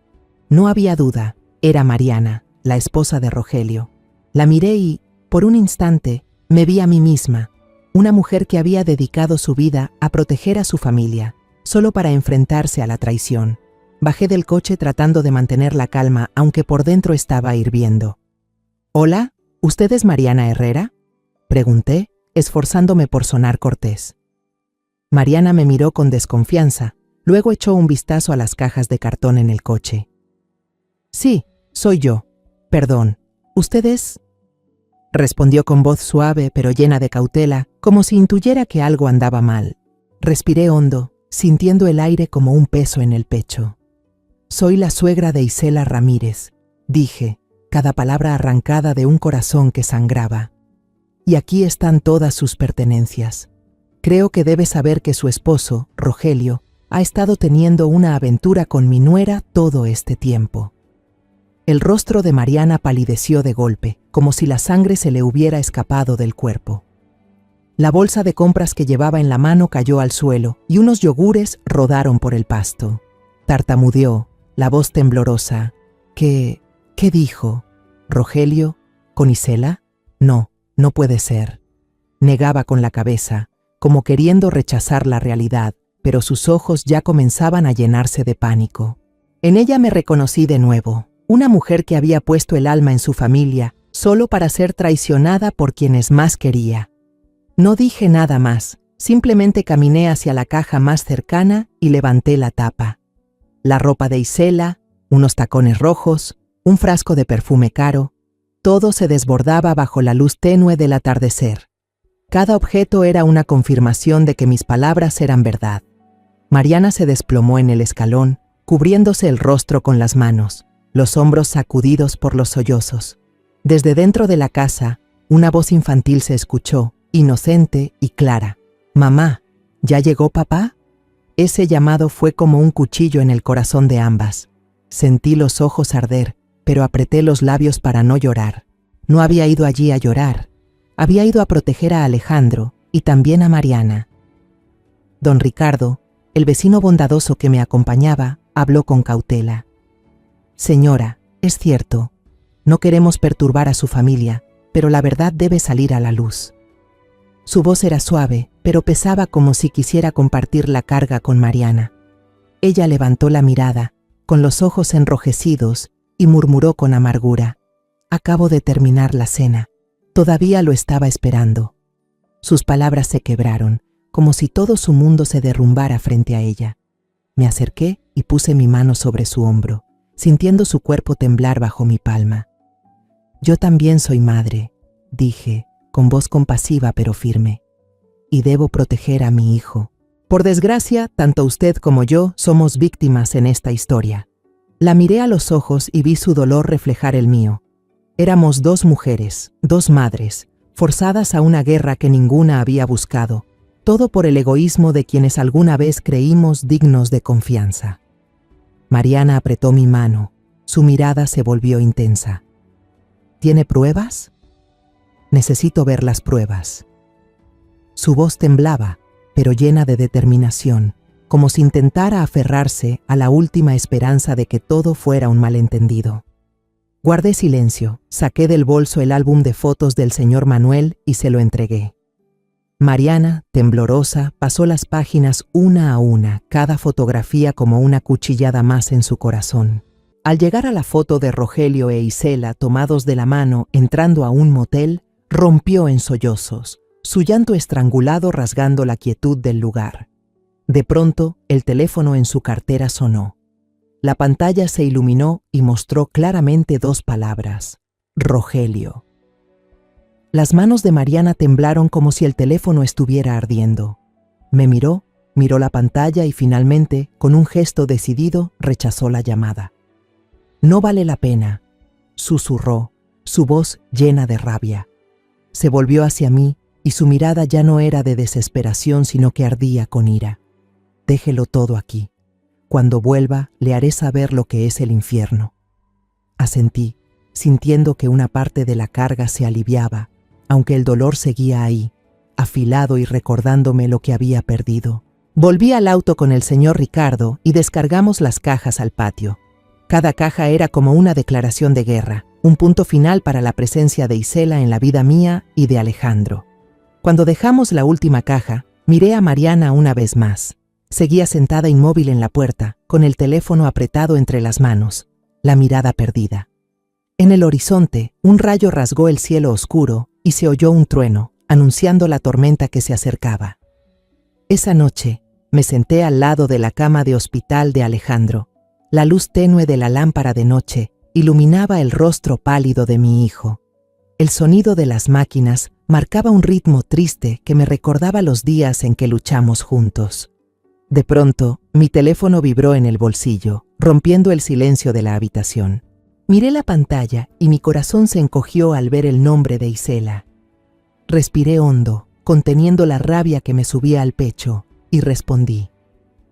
No había duda, era Mariana, la esposa de Rogelio. La miré y, por un instante, me vi a mí misma, una mujer que había dedicado su vida a proteger a su familia, solo para enfrentarse a la traición. Bajé del coche tratando de mantener la calma, aunque por dentro estaba hirviendo. «Hola, ¿usted es Mariana Herrera?», pregunté, esforzándome por sonar cortés. Mariana me miró con desconfianza, luego echó un vistazo a las cajas de cartón en el coche. «Sí, soy yo. Perdón, ¿usted es?», respondió con voz suave pero llena de cautela, como si intuyera que algo andaba mal. Respiré hondo, sintiendo el aire como un peso en el pecho. «Soy la suegra de Isela Ramírez», dije, cada palabra arrancada de un corazón que sangraba. «Y aquí están todas sus pertenencias. Creo que debe saber que su esposo, Rogelio, ha estado teniendo una aventura con mi nuera todo este tiempo». El rostro de Mariana palideció de golpe, como si la sangre se le hubiera escapado del cuerpo. La bolsa de compras que llevaba en la mano cayó al suelo y unos yogures rodaron por el pasto. Tartamudeó, la voz temblorosa. ¿Qué dijo? ¿Rogelio? ¿Con Isela? No, no puede ser. Negaba con la cabeza, como queriendo rechazar la realidad, pero sus ojos ya comenzaban a llenarse de pánico. En ella me reconocí de nuevo. Una mujer que había puesto el alma en su familia solo para ser traicionada por quienes más quería. No dije nada más, simplemente caminé hacia la caja más cercana y levanté la tapa. La ropa de Isela, unos tacones rojos, un frasco de perfume caro, todo se desbordaba bajo la luz tenue del atardecer. Cada objeto era una confirmación de que mis palabras eran verdad. Mariana se desplomó en el escalón, cubriéndose el rostro con las manos, los hombros sacudidos por los sollozos. Desde dentro de la casa, una voz infantil se escuchó, inocente y clara. «Mamá, ¿ya llegó papá?». Ese llamado fue como un cuchillo en el corazón de ambas. Sentí los ojos arder, pero apreté los labios para no llorar. No había ido allí a llorar. Había ido a proteger a Alejandro, y también a Mariana. Don Ricardo, el vecino bondadoso que me acompañaba, habló con cautela. Señora, es cierto, no queremos perturbar a su familia, pero la verdad debe salir a la luz. Su voz era suave, pero pesaba como si quisiera compartir la carga con Mariana. Ella levantó la mirada, con los ojos enrojecidos, y murmuró con amargura: acabo de terminar la cena. Todavía lo estaba esperando. Sus palabras se quebraron, como si todo su mundo se derrumbara frente a ella. Me acerqué y puse mi mano sobre su hombro, sintiendo su cuerpo temblar bajo mi palma. Yo también soy madre, dije, con voz compasiva pero firme, y debo proteger a mi hijo. Por desgracia, tanto usted como yo somos víctimas en esta historia. La miré a los ojos y vi su dolor reflejar el mío. Éramos dos mujeres, dos madres, forzadas a una guerra que ninguna había buscado, todo por el egoísmo de quienes alguna vez creímos dignos de confianza. Mariana apretó mi mano, su mirada se volvió intensa. ¿Tiene pruebas? Necesito ver las pruebas. Su voz temblaba, pero llena de determinación, como si intentara aferrarse a la última esperanza de que todo fuera un malentendido. Guardé silencio, saqué del bolso el álbum de fotos del señor Manuel y se lo entregué. Mariana, temblorosa, pasó las páginas una a una, cada fotografía como una cuchillada más en su corazón. Al llegar a la foto de Rogelio e Isela tomados de la mano entrando a un motel, rompió en sollozos, su llanto estrangulado rasgando la quietud del lugar. De pronto, el teléfono en su cartera sonó. La pantalla se iluminó y mostró claramente dos palabras: Rogelio. Las manos de Mariana temblaron como si el teléfono estuviera ardiendo. Me miró la pantalla y finalmente, con un gesto decidido, rechazó la llamada. No vale la pena, susurró, su voz llena de rabia. Se volvió hacia mí y su mirada ya no era de desesperación, sino que ardía con ira. Déjelo todo aquí. Cuando vuelva, le haré saber lo que es el infierno. Asentí, sintiendo que una parte de la carga se aliviaba, aunque el dolor seguía ahí, afilado y recordándome lo que había perdido. Volví al auto con el señor Ricardo y descargamos las cajas al patio. Cada caja era como una declaración de guerra, un punto final para la presencia de Isela en la vida mía y de Alejandro. Cuando dejamos la última caja, miré a Mariana una vez más. Seguía sentada inmóvil en la puerta, con el teléfono apretado entre las manos, la mirada perdida. En el horizonte, un rayo rasgó el cielo oscuro y se oyó un trueno, anunciando la tormenta que se acercaba. Esa noche, me senté al lado de la cama de hospital de Alejandro. La luz tenue de la lámpara de noche iluminaba el rostro pálido de mi hijo. El sonido de las máquinas marcaba un ritmo triste que me recordaba los días en que luchamos juntos. De pronto, mi teléfono vibró en el bolsillo, rompiendo el silencio de la habitación. Miré la pantalla y mi corazón se encogió al ver el nombre de Isela. Respiré hondo, conteniendo la rabia que me subía al pecho, y respondí.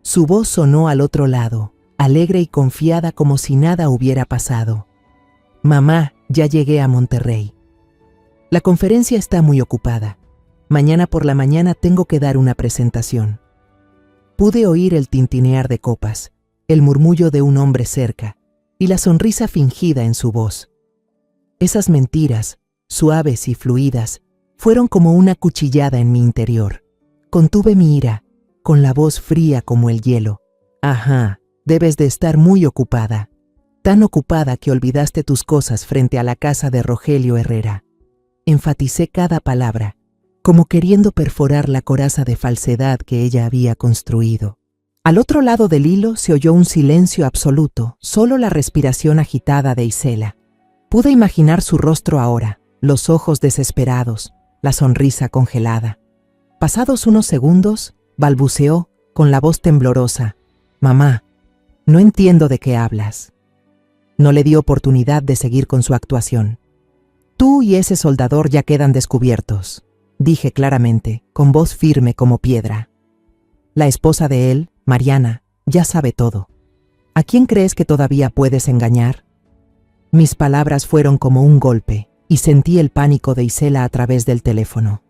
Su voz sonó al otro lado, alegre y confiada como si nada hubiera pasado. Mamá, ya llegué a Monterrey. La conferencia está muy ocupada. Mañana por la mañana tengo que dar una presentación. Pude oír el tintinear de copas, el murmullo de un hombre cerca y la sonrisa fingida en su voz. Esas mentiras, suaves y fluidas, fueron como una cuchillada en mi interior. Contuve mi ira, con la voz fría como el hielo. Ajá, debes de estar muy ocupada. Tan ocupada que olvidaste tus cosas frente a la casa de Rogelio Herrera. Enfaticé cada palabra, como queriendo perforar la coraza de falsedad que ella había construido. Al otro lado del hilo se oyó un silencio absoluto, solo la respiración agitada de Isela. Pude imaginar su rostro ahora, los ojos desesperados, la sonrisa congelada. Pasados unos segundos, balbuceó, con la voz temblorosa: «Mamá, no entiendo de qué hablas». No le di oportunidad de seguir con su actuación. «Tú y ese soldador ya quedan descubiertos», dije claramente, con voz firme como piedra. La esposa de él, Mariana, ya sabe todo. ¿A quién crees que todavía puedes engañar? Mis palabras fueron como un golpe y sentí el pánico de Isela a través del teléfono.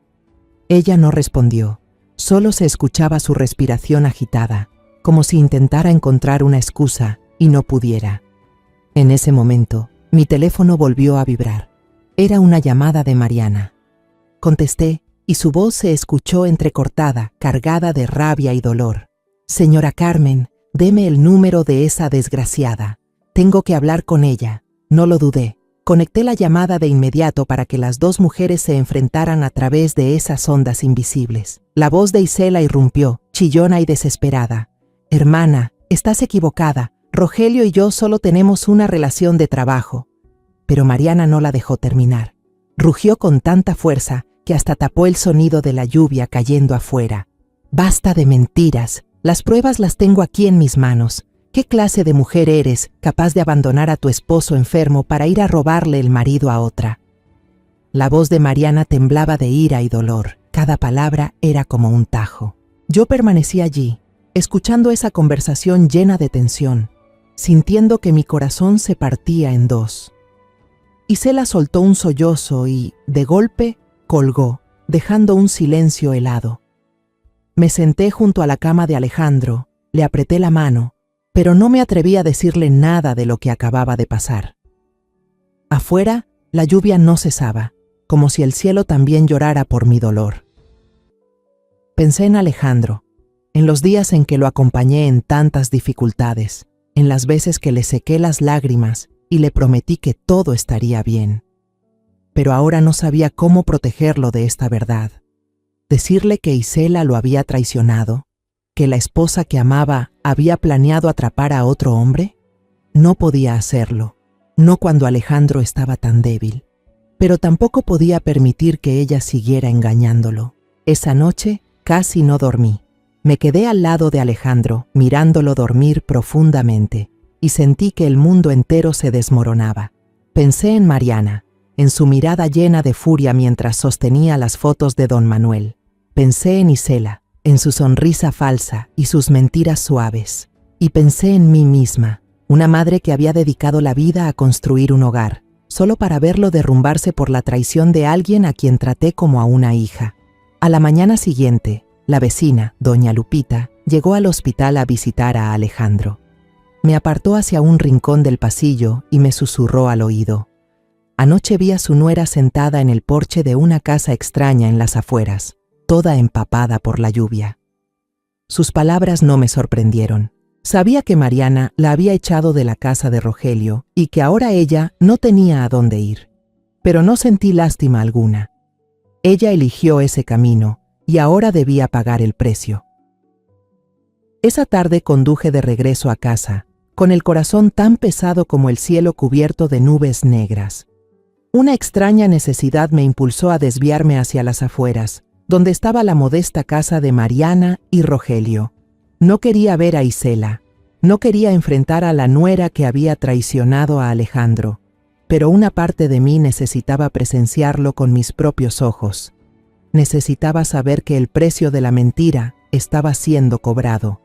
Ella no respondió, solo se escuchaba su respiración agitada, como si intentara encontrar una excusa y no pudiera. En ese momento, mi teléfono volvió a vibrar. Era una llamada de Mariana. Contesté y su voz se escuchó entrecortada, cargada de rabia y dolor. «Señora Carmen, deme el número de esa desgraciada. Tengo que hablar con ella». No lo dudé. Conecté la llamada de inmediato para que las dos mujeres se enfrentaran a través de esas ondas invisibles. La voz de Isela irrumpió, chillona y desesperada. «Hermana, estás equivocada. Rogelio y yo solo tenemos una relación de trabajo». Pero Mariana no la dejó terminar. Rugió con tanta fuerza que hasta tapó el sonido de la lluvia cayendo afuera. «Basta de mentiras. Las pruebas las tengo aquí en mis manos. ¿Qué clase de mujer eres capaz de abandonar a tu esposo enfermo para ir a robarle el marido a otra?» La voz de Mariana temblaba de ira y dolor. Cada palabra era como un tajo. Yo permanecí allí, escuchando esa conversación llena de tensión, sintiendo que mi corazón se partía en dos. Isela soltó un sollozo y, de golpe, colgó, dejando un silencio helado. Me senté junto a la cama de Alejandro, le apreté la mano, pero no me atreví a decirle nada de lo que acababa de pasar. Afuera, la lluvia no cesaba, como si el cielo también llorara por mi dolor. Pensé en Alejandro, en los días en que lo acompañé en tantas dificultades, en las veces que le sequé las lágrimas y le prometí que todo estaría bien. Pero ahora no sabía cómo protegerlo de esta verdad. Decirle que Isela lo había traicionado, que la esposa que amaba había planeado atrapar a otro hombre. No podía hacerlo, no cuando Alejandro estaba tan débil, pero tampoco podía permitir que ella siguiera engañándolo. Esa noche casi no dormí. Me quedé al lado de Alejandro, mirándolo dormir profundamente, y sentí que el mundo entero se desmoronaba. Pensé en Mariana, en su mirada llena de furia mientras sostenía las fotos de don Manuel. Pensé en Isela, en su sonrisa falsa y sus mentiras suaves. Y pensé en mí misma, una madre que había dedicado la vida a construir un hogar, solo para verlo derrumbarse por la traición de alguien a quien traté como a una hija. A la mañana siguiente, la vecina, doña Lupita, llegó al hospital a visitar a Alejandro. Me apartó hacia un rincón del pasillo y me susurró al oído. Anoche vi a su nuera sentada en el porche de una casa extraña en las afueras, toda empapada por la lluvia. Sus palabras no me sorprendieron. Sabía que Mariana la había echado de la casa de Rogelio y que ahora ella no tenía a dónde ir. Pero no sentí lástima alguna. Ella eligió ese camino y ahora debía pagar el precio. Esa tarde conduje de regreso a casa, con el corazón tan pesado como el cielo cubierto de nubes negras. Una extraña necesidad me impulsó a desviarme hacia las afueras, donde estaba la modesta casa de Mariana y Rogelio. No quería ver a Isela, no quería enfrentar a la nuera que había traicionado a Alejandro, pero una parte de mí necesitaba presenciarlo con mis propios ojos. Necesitaba saber que el precio de la mentira estaba siendo cobrado.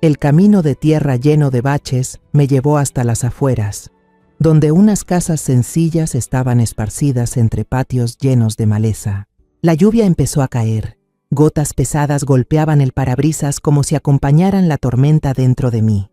El camino de tierra lleno de baches me llevó hasta las afueras, donde unas casas sencillas estaban esparcidas entre patios llenos de maleza. La lluvia empezó a caer. Gotas pesadas golpeaban el parabrisas como si acompañaran la tormenta dentro de mí.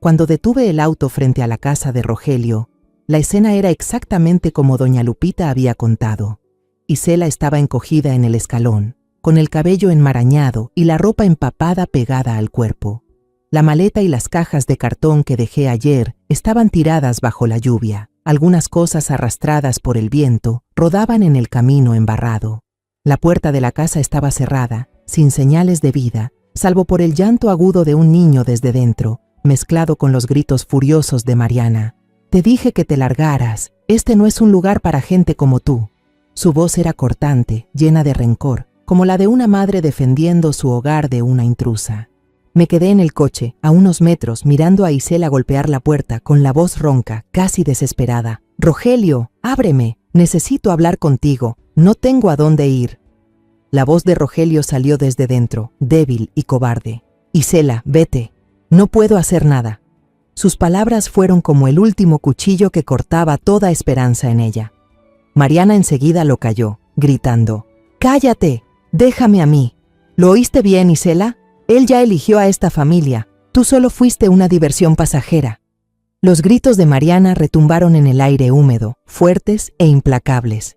Cuando detuve el auto frente a la casa de Rogelio, la escena era exactamente como doña Lupita había contado. Isela estaba encogida en el escalón, con el cabello enmarañado y la ropa empapada pegada al cuerpo. La maleta y las cajas de cartón que dejé ayer estaban tiradas bajo la lluvia. Algunas cosas arrastradas por el viento rodaban en el camino embarrado. La puerta de la casa estaba cerrada, sin señales de vida, salvo por el llanto agudo de un niño desde dentro, mezclado con los gritos furiosos de Mariana. «Te dije que te largaras. Este no es un lugar para gente como tú». Su voz era cortante, llena de rencor, como la de una madre defendiendo su hogar de una intrusa. Me quedé en el coche, a unos metros, mirando a Isela golpear la puerta con la voz ronca, casi desesperada. «Rogelio, ábreme. Necesito hablar contigo. No tengo a dónde ir». La voz de Rogelio salió desde dentro, débil y cobarde. «Isela, vete. No puedo hacer nada». Sus palabras fueron como el último cuchillo que cortaba toda esperanza en ella. Mariana enseguida lo calló, gritando: ¡Cállate! ¡Déjame a mí! ¿Lo oíste bien, Isela? Él ya eligió a esta familia. Tú solo fuiste una diversión pasajera. Los gritos de Mariana retumbaron en el aire húmedo, fuertes e implacables.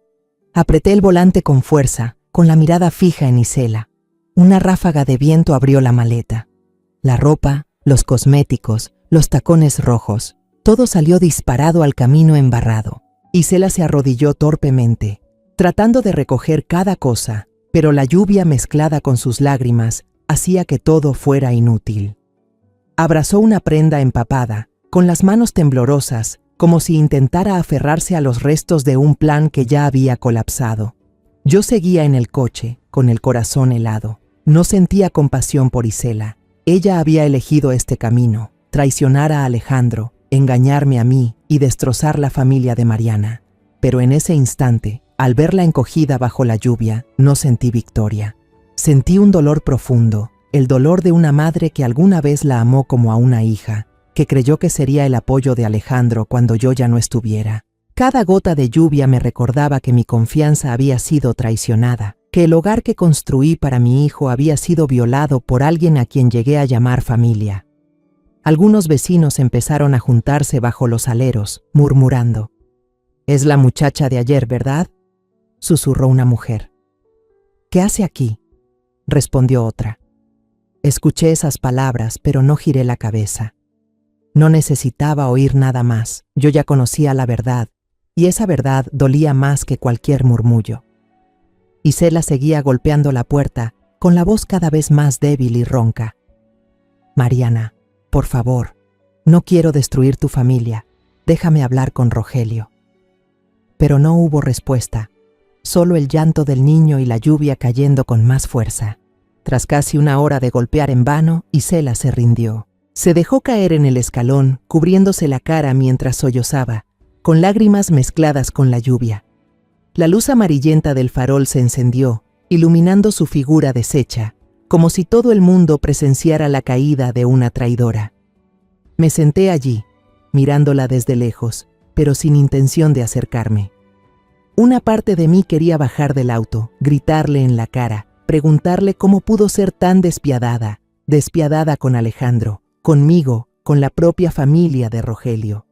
Apreté el volante con fuerza, con la mirada fija en Isela. Una ráfaga de viento abrió la maleta. La ropa, los cosméticos, los tacones rojos, todo salió disparado al camino embarrado. Isela se arrodilló torpemente, tratando de recoger cada cosa, pero la lluvia mezclada con sus lágrimas hacía que todo fuera inútil. Abrazó una prenda empapada, con las manos temblorosas, como si intentara aferrarse a los restos de un plan que ya había colapsado. Yo seguía en el coche, con el corazón helado. No sentía compasión por Isela. Ella había elegido este camino, traicionar a Alejandro, engañarme a mí y destrozar la familia de Mariana. Pero en ese instante, al verla encogida bajo la lluvia, no sentí victoria. Sentí un dolor profundo, el dolor de una madre que alguna vez la amó como a una hija, que creyó que sería el apoyo de Alejandro cuando yo ya no estuviera. Cada gota de lluvia me recordaba que mi confianza había sido traicionada, que el hogar que construí para mi hijo había sido violado por alguien a quien llegué a llamar familia. Algunos vecinos empezaron a juntarse bajo los aleros, murmurando. «Es la muchacha de ayer, ¿verdad?», susurró una mujer. «¿Qué hace aquí?», respondió otra. Escuché esas palabras, pero no giré la cabeza. No necesitaba oír nada más, yo ya conocía la verdad, y esa verdad dolía más que cualquier murmullo. Isela seguía golpeando la puerta, con la voz cada vez más débil y ronca. «Mariana, por favor, no quiero destruir tu familia, déjame hablar con Rogelio». Pero no hubo respuesta, solo el llanto del niño y la lluvia cayendo con más fuerza. Tras casi una hora de golpear en vano, Isela se rindió. Se dejó caer en el escalón, cubriéndose la cara mientras sollozaba, con lágrimas mezcladas con la lluvia. La luz amarillenta del farol se encendió, iluminando su figura deshecha, como si todo el mundo presenciara la caída de una traidora. Me senté allí, mirándola desde lejos, pero sin intención de acercarme. Una parte de mí quería bajar del auto, gritarle en la cara, preguntarle cómo pudo ser tan despiadada con Alejandro, conmigo, con la propia familia de Rogelio.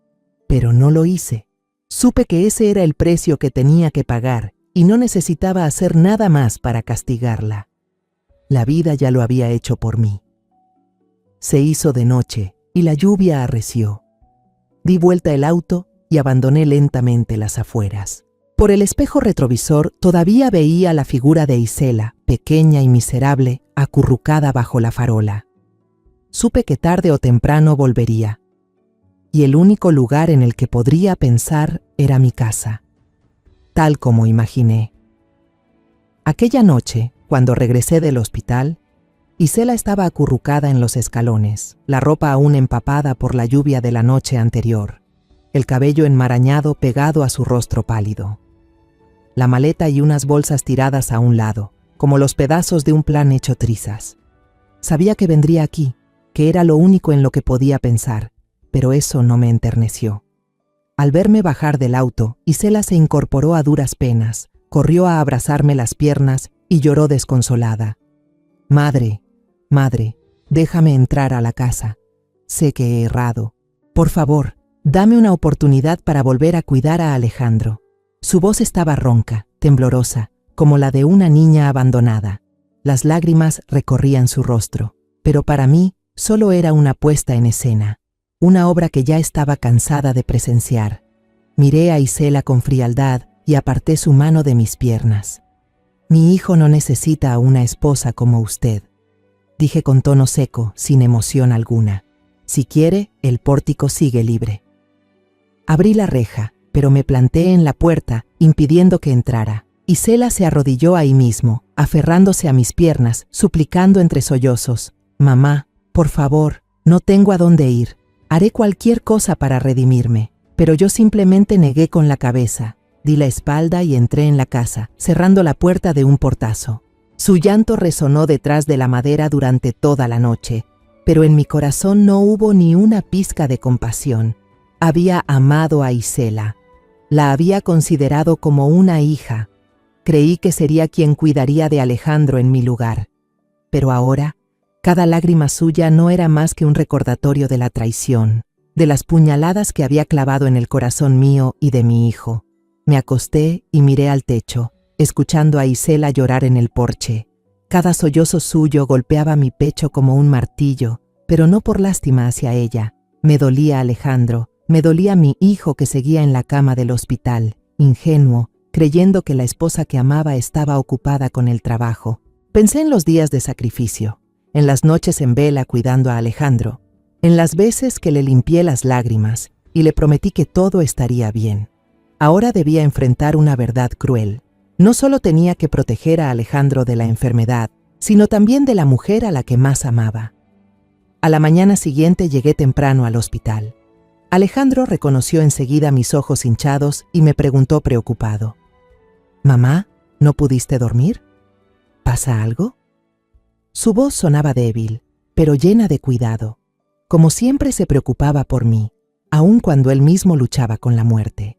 Pero no lo hice. Supe que ese era el precio que tenía que pagar y no necesitaba hacer nada más para castigarla. La vida ya lo había hecho por mí. Se hizo de noche y la lluvia arreció. Di vuelta el auto y abandoné lentamente las afueras. Por el espejo retrovisor todavía veía la figura de Isela, pequeña y miserable, acurrucada bajo la farola. Supe que tarde o temprano volvería, y el único lugar en el que podría pensar era mi casa, tal como imaginé. Aquella noche, cuando regresé del hospital, Isela estaba acurrucada en los escalones, la ropa aún empapada por la lluvia de la noche anterior, el cabello enmarañado pegado a su rostro pálido. La maleta y unas bolsas tiradas a un lado, como los pedazos de un plan hecho trizas. Sabía que vendría aquí, que era lo único en lo que podía pensar, pero eso no me enterneció. Al verme bajar del auto, Isela se incorporó a duras penas, corrió a abrazarme las piernas y lloró desconsolada. «Madre, madre, déjame entrar a la casa. Sé que he errado. Por favor, dame una oportunidad para volver a cuidar a Alejandro». Su voz estaba ronca, temblorosa, como la de una niña abandonada. Las lágrimas recorrían su rostro, pero para mí solo era una puesta en escena, una obra que ya estaba cansada de presenciar. Miré a Isela con frialdad y aparté su mano de mis piernas. «Mi hijo no necesita a una esposa como usted», dije con tono seco, sin emoción alguna. «Si quiere, el pórtico sigue libre». Abrí la reja, pero me planté en la puerta, impidiendo que entrara. Isela se arrodilló ahí mismo, aferrándose a mis piernas, suplicando entre sollozos: «Mamá, por favor, no tengo a dónde ir. Haré cualquier cosa para redimirme». Pero yo simplemente negué con la cabeza, di la espalda y entré en la casa, cerrando la puerta de un portazo. Su llanto resonó detrás de la madera durante toda la noche, pero en mi corazón no hubo ni una pizca de compasión. Había amado a Isela. La había considerado como una hija. Creí que sería quien cuidaría de Alejandro en mi lugar. Pero ahora, cada lágrima suya no era más que un recordatorio de la traición, de las puñaladas que había clavado en el corazón mío y de mi hijo. Me acosté y miré al techo, escuchando a Isela llorar en el porche. Cada sollozo suyo golpeaba mi pecho como un martillo, pero no por lástima hacia ella. Me dolía Alejandro, me dolía mi hijo que seguía en la cama del hospital, ingenuo, creyendo que la esposa que amaba estaba ocupada con el trabajo. Pensé en los días de sacrificio, en las noches en vela cuidando a Alejandro, en las veces que le limpié las lágrimas y le prometí que todo estaría bien. Ahora debía enfrentar una verdad cruel. No solo tenía que proteger a Alejandro de la enfermedad, sino también de la mujer a la que más amaba. A la mañana siguiente llegué temprano al hospital. Alejandro reconoció enseguida mis ojos hinchados y me preguntó preocupado: «Mamá, ¿no pudiste dormir? ¿Pasa algo?». Su voz sonaba débil, pero llena de cuidado. Como siempre se preocupaba por mí, aun cuando él mismo luchaba con la muerte.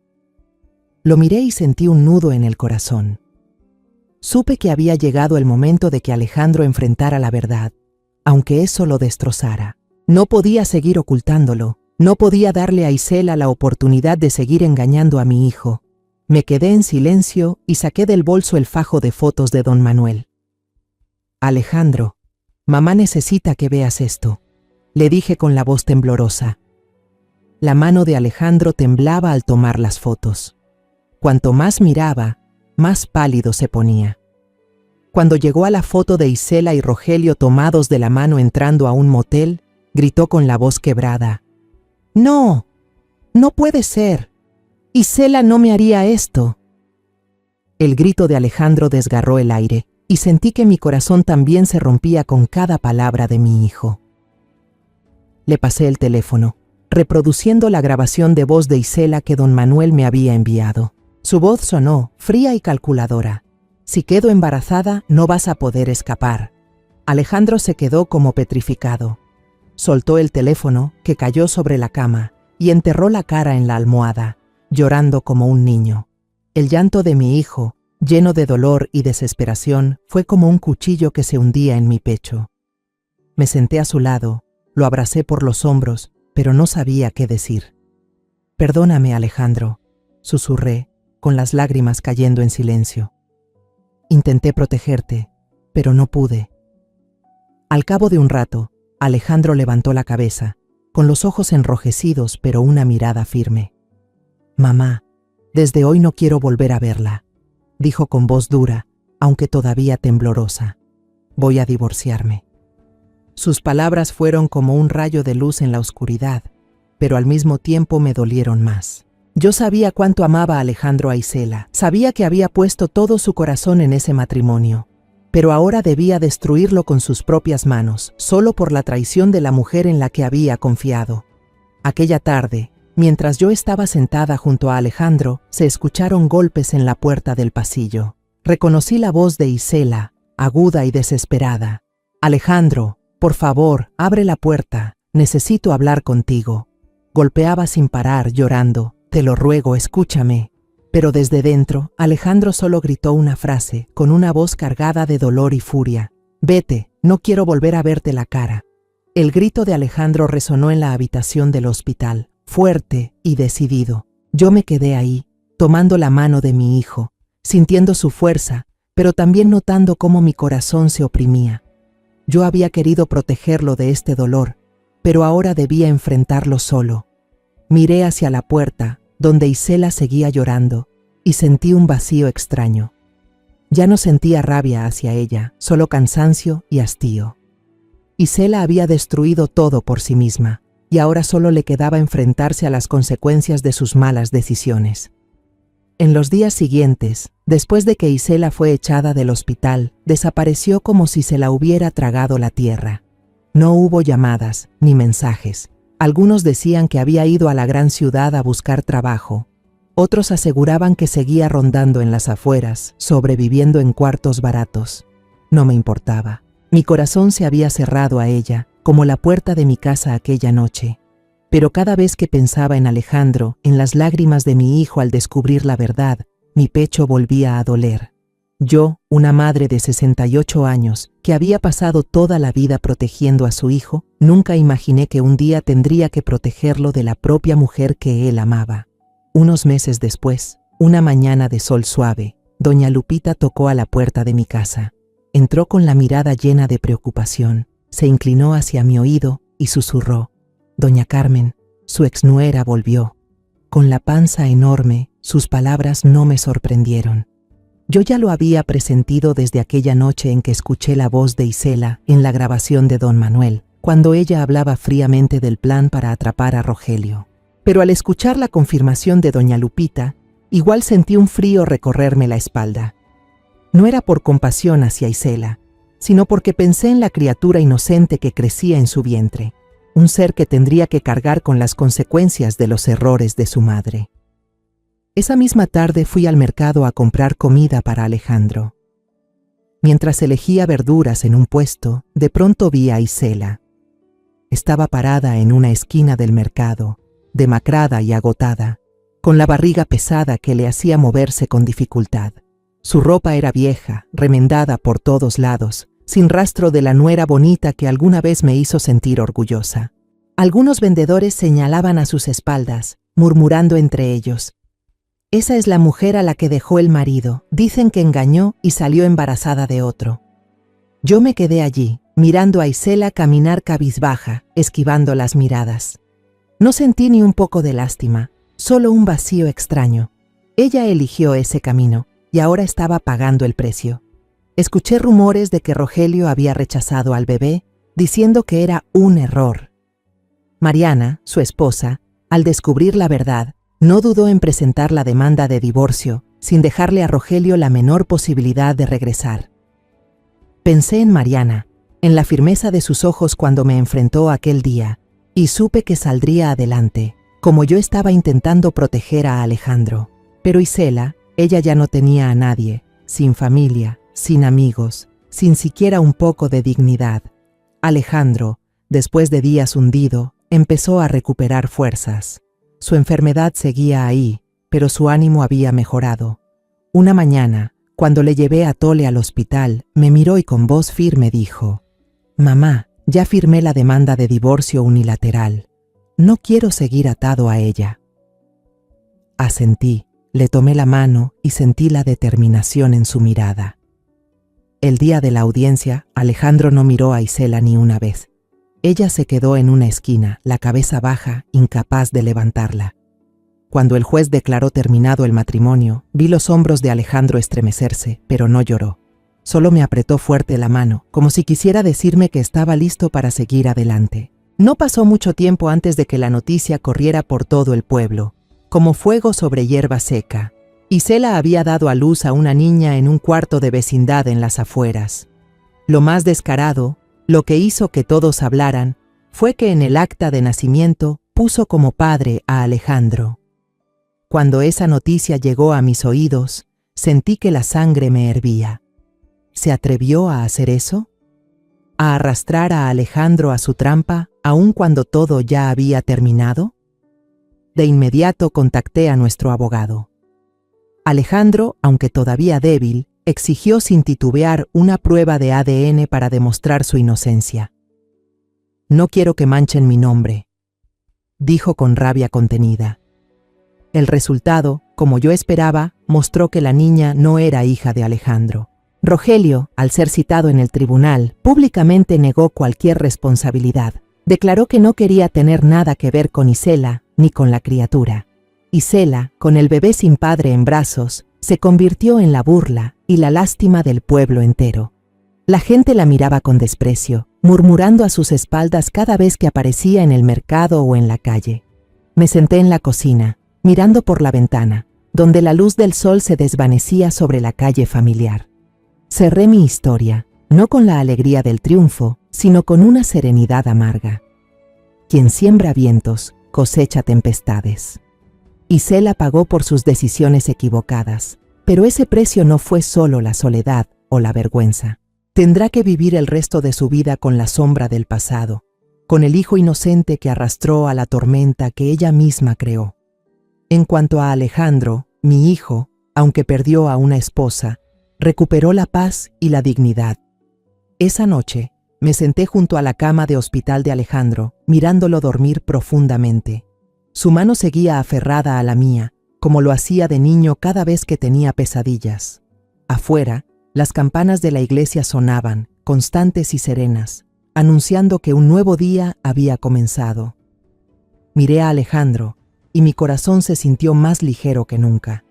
Lo miré y sentí un nudo en el corazón. Supe que había llegado el momento de que Alejandro enfrentara la verdad, aunque eso lo destrozara. No podía seguir ocultándolo, no podía darle a Isela la oportunidad de seguir engañando a mi hijo. Me quedé en silencio y saqué del bolso el fajo de fotos de don Manuel. «Alejandro, mamá necesita que veas esto», le dije con la voz temblorosa. La mano de Alejandro temblaba al tomar las fotos. Cuanto más miraba, más pálido se ponía. Cuando llegó a la foto de Isela y Rogelio tomados de la mano entrando a un motel, gritó con la voz quebrada: «¡No! ¡No puede ser! Isela no me haría esto». El grito de Alejandro desgarró el aire y sentí que mi corazón también se rompía con cada palabra de mi hijo. Le pasé el teléfono, reproduciendo la grabación de voz de Isela que don Manuel me había enviado. Su voz sonó, fría y calculadora: «Si quedo embarazada, no vas a poder escapar». Alejandro se quedó como petrificado. Soltó el teléfono, que cayó sobre la cama, y enterró la cara en la almohada, llorando como un niño. El llanto de mi hijo, lleno de dolor y desesperación, fue como un cuchillo que se hundía en mi pecho. Me senté a su lado, lo abracé por los hombros, pero no sabía qué decir. «Perdóname, Alejandro», susurré, con las lágrimas cayendo en silencio. «Intenté protegerte, pero no pude». Al cabo de un rato, Alejandro levantó la cabeza, con los ojos enrojecidos pero una mirada firme. «Mamá, desde hoy no quiero volver a verla», dijo con voz dura, aunque todavía temblorosa. «Voy a divorciarme». Sus palabras fueron como un rayo de luz en la oscuridad, pero al mismo tiempo me dolieron más. Yo sabía cuánto amaba a Alejandro a Isela, sabía que había puesto todo su corazón en ese matrimonio, pero ahora debía destruirlo con sus propias manos, solo por la traición de la mujer en la que había confiado. Aquella tarde, mientras yo estaba sentada junto a Alejandro, se escucharon golpes en la puerta del pasillo. Reconocí la voz de Isela, aguda y desesperada. «Alejandro, por favor, abre la puerta, necesito hablar contigo». Golpeaba sin parar, llorando: «Te lo ruego, escúchame». Pero desde dentro, Alejandro solo gritó una frase, con una voz cargada de dolor y furia: «Vete, no quiero volver a verte la cara». El grito de Alejandro resonó en la habitación del hospital, fuerte y decidido. Yo me quedé ahí, tomando la mano de mi hijo, sintiendo su fuerza, pero también notando cómo mi corazón se oprimía. Yo había querido protegerlo de este dolor, pero ahora debía enfrentarlo solo. Miré hacia la puerta, donde Isela seguía llorando, y sentí un vacío extraño. Ya no sentía rabia hacia ella, solo cansancio y hastío. Isela había destruido todo por sí misma, y ahora solo le quedaba enfrentarse a las consecuencias de sus malas decisiones. En los días siguientes, después de que Isela fue echada del hospital, desapareció como si se la hubiera tragado la tierra. No hubo llamadas ni mensajes. Algunos decían que había ido a la gran ciudad a buscar trabajo. Otros aseguraban que seguía rondando en las afueras, sobreviviendo en cuartos baratos. No me importaba. Mi corazón se había cerrado a ella, como la puerta de mi casa aquella noche. Pero cada vez que pensaba en Alejandro, en las lágrimas de mi hijo al descubrir la verdad, mi pecho volvía a doler. Yo, una madre de 68 años, que había pasado toda la vida protegiendo a su hijo, nunca imaginé que un día tendría que protegerlo de la propia mujer que él amaba. Unos meses después, una mañana de sol suave, doña Lupita tocó a la puerta de mi casa. Entró con la mirada llena de preocupación, se inclinó hacia mi oído y susurró: «Doña Carmen, su exnuera volvió». Con la panza enorme, sus palabras no me sorprendieron. Yo ya lo había presentido desde aquella noche en que escuché la voz de Isela en la grabación de Don Manuel, cuando ella hablaba fríamente del plan para atrapar a Rogelio. Pero al escuchar la confirmación de doña Lupita, igual sentí un frío recorrerme la espalda. No era por compasión hacia Isela, sino porque pensé en la criatura inocente que crecía en su vientre, un ser que tendría que cargar con las consecuencias de los errores de su madre. Esa misma tarde fui al mercado a comprar comida para Alejandro. Mientras elegía verduras en un puesto, de pronto vi a Isela. Estaba parada en una esquina del mercado, demacrada y agotada, con la barriga pesada que le hacía moverse con dificultad. Su ropa era vieja, remendada por todos lados, sin rastro de la nuera bonita que alguna vez me hizo sentir orgullosa. Algunos vendedores señalaban a sus espaldas, murmurando entre ellos: «Esa es la mujer a la que dejó el marido, dicen que engañó y salió embarazada de otro». Yo me quedé allí, mirando a Isela caminar cabizbaja, esquivando las miradas. No sentí ni un poco de lástima, solo un vacío extraño. Ella eligió ese camino, y ahora estaba pagando el precio. Escuché rumores de que Rogelio había rechazado al bebé, diciendo que era un error. Mariana, su esposa, al descubrir la verdad, no dudó en presentar la demanda de divorcio, sin dejarle a Rogelio la menor posibilidad de regresar. Pensé en Mariana, en la firmeza de sus ojos cuando me enfrentó aquel día, y supe que saldría adelante, como yo estaba intentando proteger a Alejandro. Pero Isela, ella ya no tenía a nadie, sin familia, sin amigos, sin siquiera un poco de dignidad. Alejandro, después de días hundido, empezó a recuperar fuerzas. Su enfermedad seguía ahí, pero su ánimo había mejorado. Una mañana, cuando le llevé a Tole al hospital, me miró y con voz firme dijo: «Mamá, ya firmé la demanda de divorcio unilateral. No quiero seguir atado a ella». Asentí, le tomé la mano y sentí la determinación en su mirada. El día de la audiencia, Alejandro no miró a Isela ni una vez. Ella se quedó en una esquina, la cabeza baja, incapaz de levantarla. Cuando el juez declaró terminado el matrimonio, vi los hombros de Alejandro estremecerse, pero no lloró. Solo me apretó fuerte la mano, como si quisiera decirme que estaba listo para seguir adelante. No pasó mucho tiempo antes de que la noticia corriera por todo el pueblo, como fuego sobre hierba seca. Isela había dado a luz a una niña en un cuarto de vecindad en las afueras. Lo más descarado, lo que hizo que todos hablaran, fue que en el acta de nacimiento puso como padre a Alejandro. Cuando esa noticia llegó a mis oídos, sentí que la sangre me hervía. ¿Se atrevió a hacer eso? ¿A arrastrar a Alejandro a su trampa, aun cuando todo ya había terminado? De inmediato contacté a nuestro abogado. Alejandro, aunque todavía débil, exigió sin titubear una prueba de ADN para demostrar su inocencia. «No quiero que manchen mi nombre», dijo con rabia contenida. El resultado, como yo esperaba, mostró que la niña no era hija de Alejandro. Rogelio, al ser citado en el tribunal, públicamente negó cualquier responsabilidad. Declaró que no quería tener nada que ver con Isela ni con la criatura. Isela, con el bebé sin padre en brazos, se convirtió en la burla y la lástima del pueblo entero. La gente la miraba con desprecio, murmurando a sus espaldas cada vez que aparecía en el mercado o en la calle. Me senté en la cocina, mirando por la ventana, donde la luz del sol se desvanecía sobre la calle familiar. Cerré mi historia, no con la alegría del triunfo, sino con una serenidad amarga. Quien siembra vientos, cosecha tempestades. Isela pagó por sus decisiones equivocadas, pero ese precio no fue solo la soledad o la vergüenza. Tendrá que vivir el resto de su vida con la sombra del pasado, con el hijo inocente que arrastró a la tormenta que ella misma creó. En cuanto a Alejandro, mi hijo, aunque perdió a una esposa, recuperó la paz y la dignidad. Esa noche, me senté junto a la cama de hospital de Alejandro, mirándolo dormir profundamente. Su mano seguía aferrada a la mía, como lo hacía de niño cada vez que tenía pesadillas. Afuera, las campanas de la iglesia sonaban, constantes y serenas, anunciando que un nuevo día había comenzado. Miré a Alejandro, y mi corazón se sintió más ligero que nunca.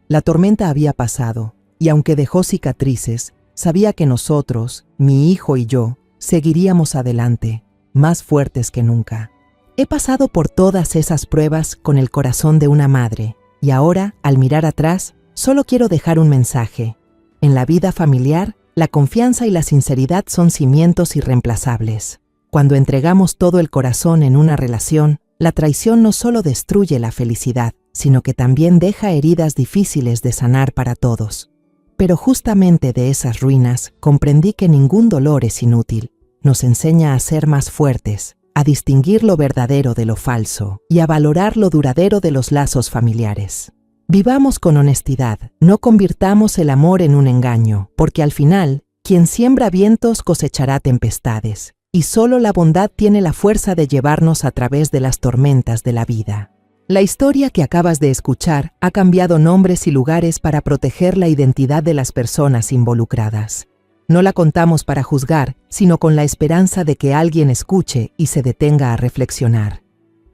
La tormenta había pasado, y aunque dejó cicatrices, sabía que nosotros, mi hijo y yo, seguiríamos adelante, más fuertes que nunca. He pasado por todas esas pruebas con el corazón de una madre, y ahora, al mirar atrás, solo quiero dejar un mensaje. En la vida familiar, la confianza y la sinceridad son cimientos irreemplazables. Cuando entregamos todo el corazón en una relación, la traición no solo destruye la felicidad, sino que también deja heridas difíciles de sanar para todos. Pero justamente de esas ruinas comprendí que ningún dolor es inútil. Nos enseña a ser más fuertes, a distinguir lo verdadero de lo falso y a valorar lo duradero de los lazos familiares. Vivamos con honestidad, no convirtamos el amor en un engaño, porque al final, quien siembra vientos cosechará tempestades, y solo la bondad tiene la fuerza de llevarnos a través de las tormentas de la vida. La historia que acabas de escuchar ha cambiado nombres y lugares para proteger la identidad de las personas involucradas. No la contamos para juzgar, sino con la esperanza de que alguien escuche y se detenga a reflexionar.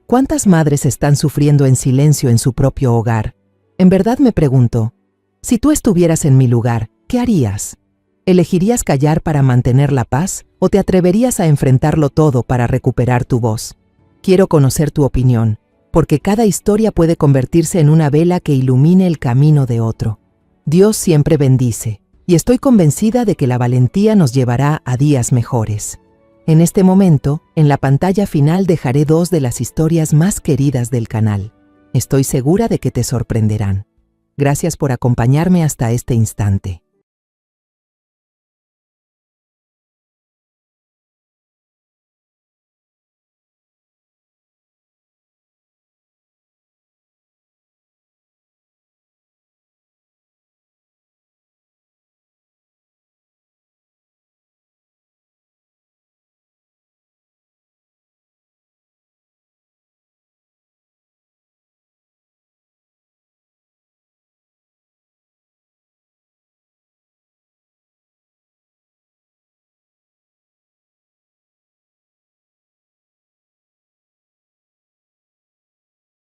¿Cuántas madres están sufriendo en silencio en su propio hogar? En verdad me pregunto, si tú estuvieras en mi lugar, ¿qué harías? ¿Elegirías callar para mantener la paz o te atreverías a enfrentarlo todo para recuperar tu voz? Quiero conocer tu opinión, porque cada historia puede convertirse en una vela que ilumine el camino de otro. Dios siempre bendice, y estoy convencida de que la valentía nos llevará a días mejores. En este momento, en la pantalla final dejaré 2 de las historias más queridas del canal. Estoy segura de que te sorprenderán. Gracias por acompañarme hasta este instante.